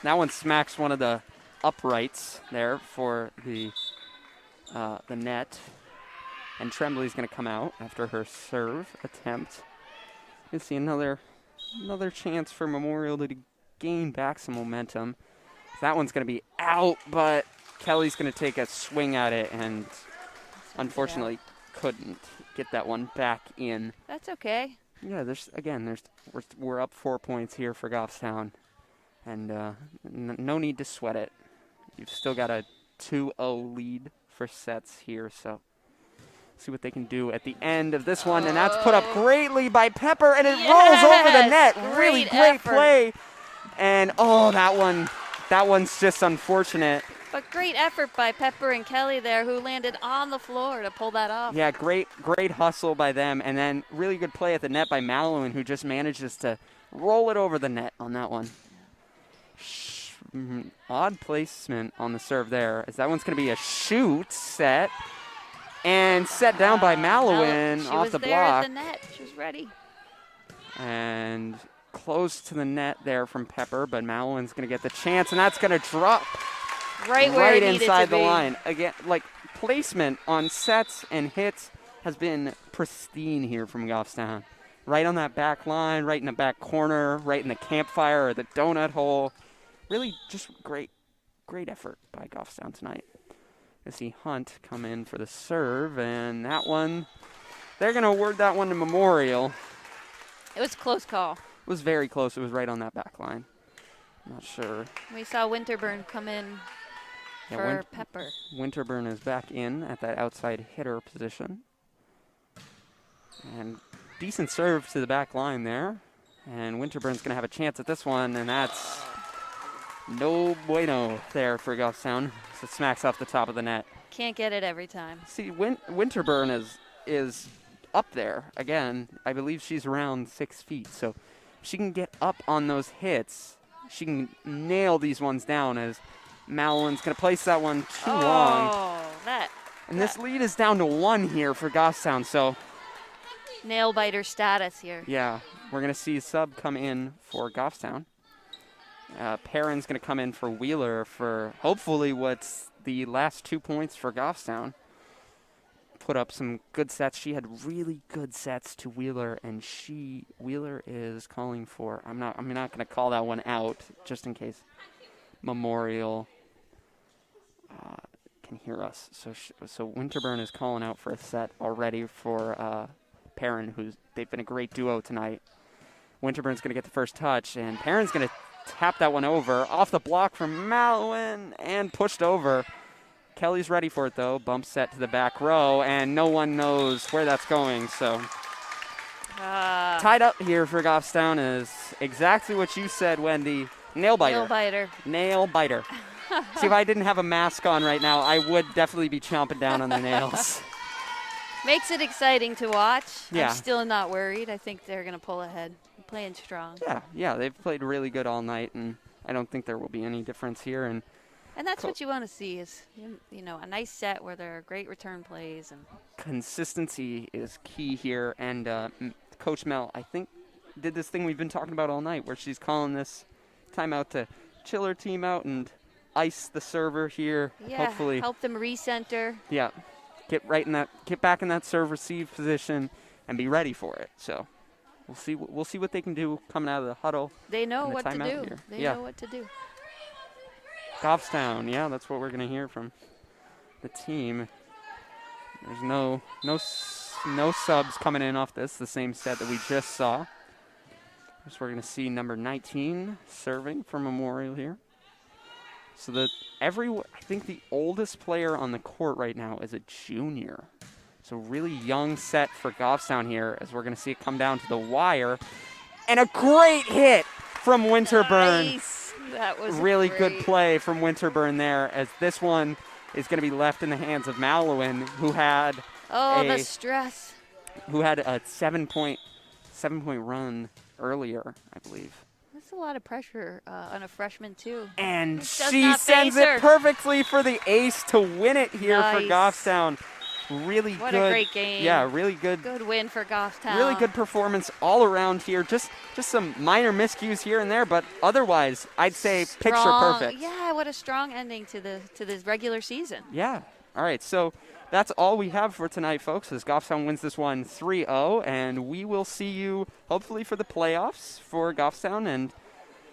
That one smacks one of the uprights there for the net. And Tremblay's going to come out after her serve attempt. You see another chance for Memorial to gain back some momentum. That one's going to be out, but Kelly's going to take a swing at it and unfortunately couldn't get that one back in. That's okay. Yeah, we're up 4 points here for Goffstown, and no need to sweat it. You've still got a 2-0 lead for sets here, so see what they can do at the end of this one, and that's put up greatly by Pepper, and it rolls over the net. Really great play, and that one's just unfortunate. But great effort by Pepper and Kelly there, who landed on the floor to pull that off. Yeah, great hustle by them, and then really good play at the net by Mallowan, who just manages to roll it over the net on that one. Odd placement on the serve there, as that one's going to be a shoot set, and set down by Mallowan off the block. She was there at the net. She was ready. And close to the net there from Pepper, but Mallowan's going to get the chance, and that's going to drop right inside the line. Again, like, placement on sets and hits has been pristine here from Goffstown. Right on that back line, right in the back corner, right in the campfire or the donut hole. Really just great effort by Goffstown tonight. You see Hunt come in for the serve, and that one, they're going to award that one to Memorial. It was a close call. It was very close. It was right on that back line. I'm not sure. We saw Winterburn come in for Pepper. Winterburn is back in at that outside hitter position. And decent serve to the back line there. And Winterburn's going to have a chance at this one, and that's no bueno there for Goffstown. So it smacks off the top of the net. Can't get it every time. See, Winterburn is up there. Again, I believe she's around 6 feet. So if she can get up on those hits, she can nail these ones down, as Mallowan's going to place that one too long. And this lead is down to 1 here for Goffstown. So nail biter status here. Yeah, we're going to see a sub come in for Goffstown. Perrin's going to come in for Wheeler for hopefully what's the last 2 points for Goffstown. Put up some good sets. She had really good sets to Wheeler, and Wheeler is calling for. I'm not going to call that one out just in case Memorial can hear us. So Winterburn is calling out for a set already for Perrin, they've been a great duo tonight. Winterburn's going to get the first touch, and Perrin's going to tap that one over off the block from Mallowan and pushed over. Kelly's ready for it, though. Bump set to the back row, and no one knows where that's going. So tied up here for Goffstown is exactly what you said, Wendy. Nail biter. Nail biter. Nail biter. See, if I didn't have a mask on right now, I would definitely be chomping down on the nails. Makes it exciting to watch. Yeah. I'm still not worried. I think they're going to pull ahead. Playing strong. Yeah, they've played really good all night, and I don't think there will be any difference here. And that's what you want to see is, a nice set where there are great return plays. And consistency is key here. And Coach Mel, I think, did this thing we've been talking about all night, where she's calling this timeout to chill her team out and ice the server here. Yeah, hopefully help them recenter. Yeah, get back in that serve receive position and be ready for it. So we'll see what they can do coming out of the huddle. They know what to do. Here. They know what to do. Goffstown, yeah, that's what we're gonna hear from the team. There's no subs coming in off this. The same set that we just saw. So we're gonna see number 19 serving for Memorial here. So that I think the oldest player on the court right now is a junior. So really young set for Goffstown here, as we're going to see it come down to the wire. And a great hit from Winterburn. Nice. That was really great. good play from Winterburn there, as this one is going to be left in the hands of Mallowan, who had the stress. who had a 7-point run earlier, I believe. That's a lot of pressure on a freshman, too. And she sends it perfectly for the ace to win it here for Goffstown. Really good. What a great game. Yeah, really good. Good win for Goffstown. Really good performance all around here. Just some minor miscues here and there, but otherwise, I'd say picture perfect. Yeah, what a strong ending to this regular season. Yeah. All right, so that's all we have for tonight, folks, as Goffstown wins this one 3-0, and we will see you hopefully for the playoffs for Goffstown,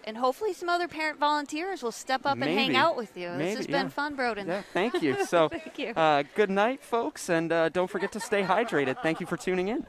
and hopefully some other parent volunteers will step up and hang out with you. This has been fun, Broden. Yeah, thank you. So thank you. Good night, folks, and don't forget to stay hydrated. Thank you for tuning in.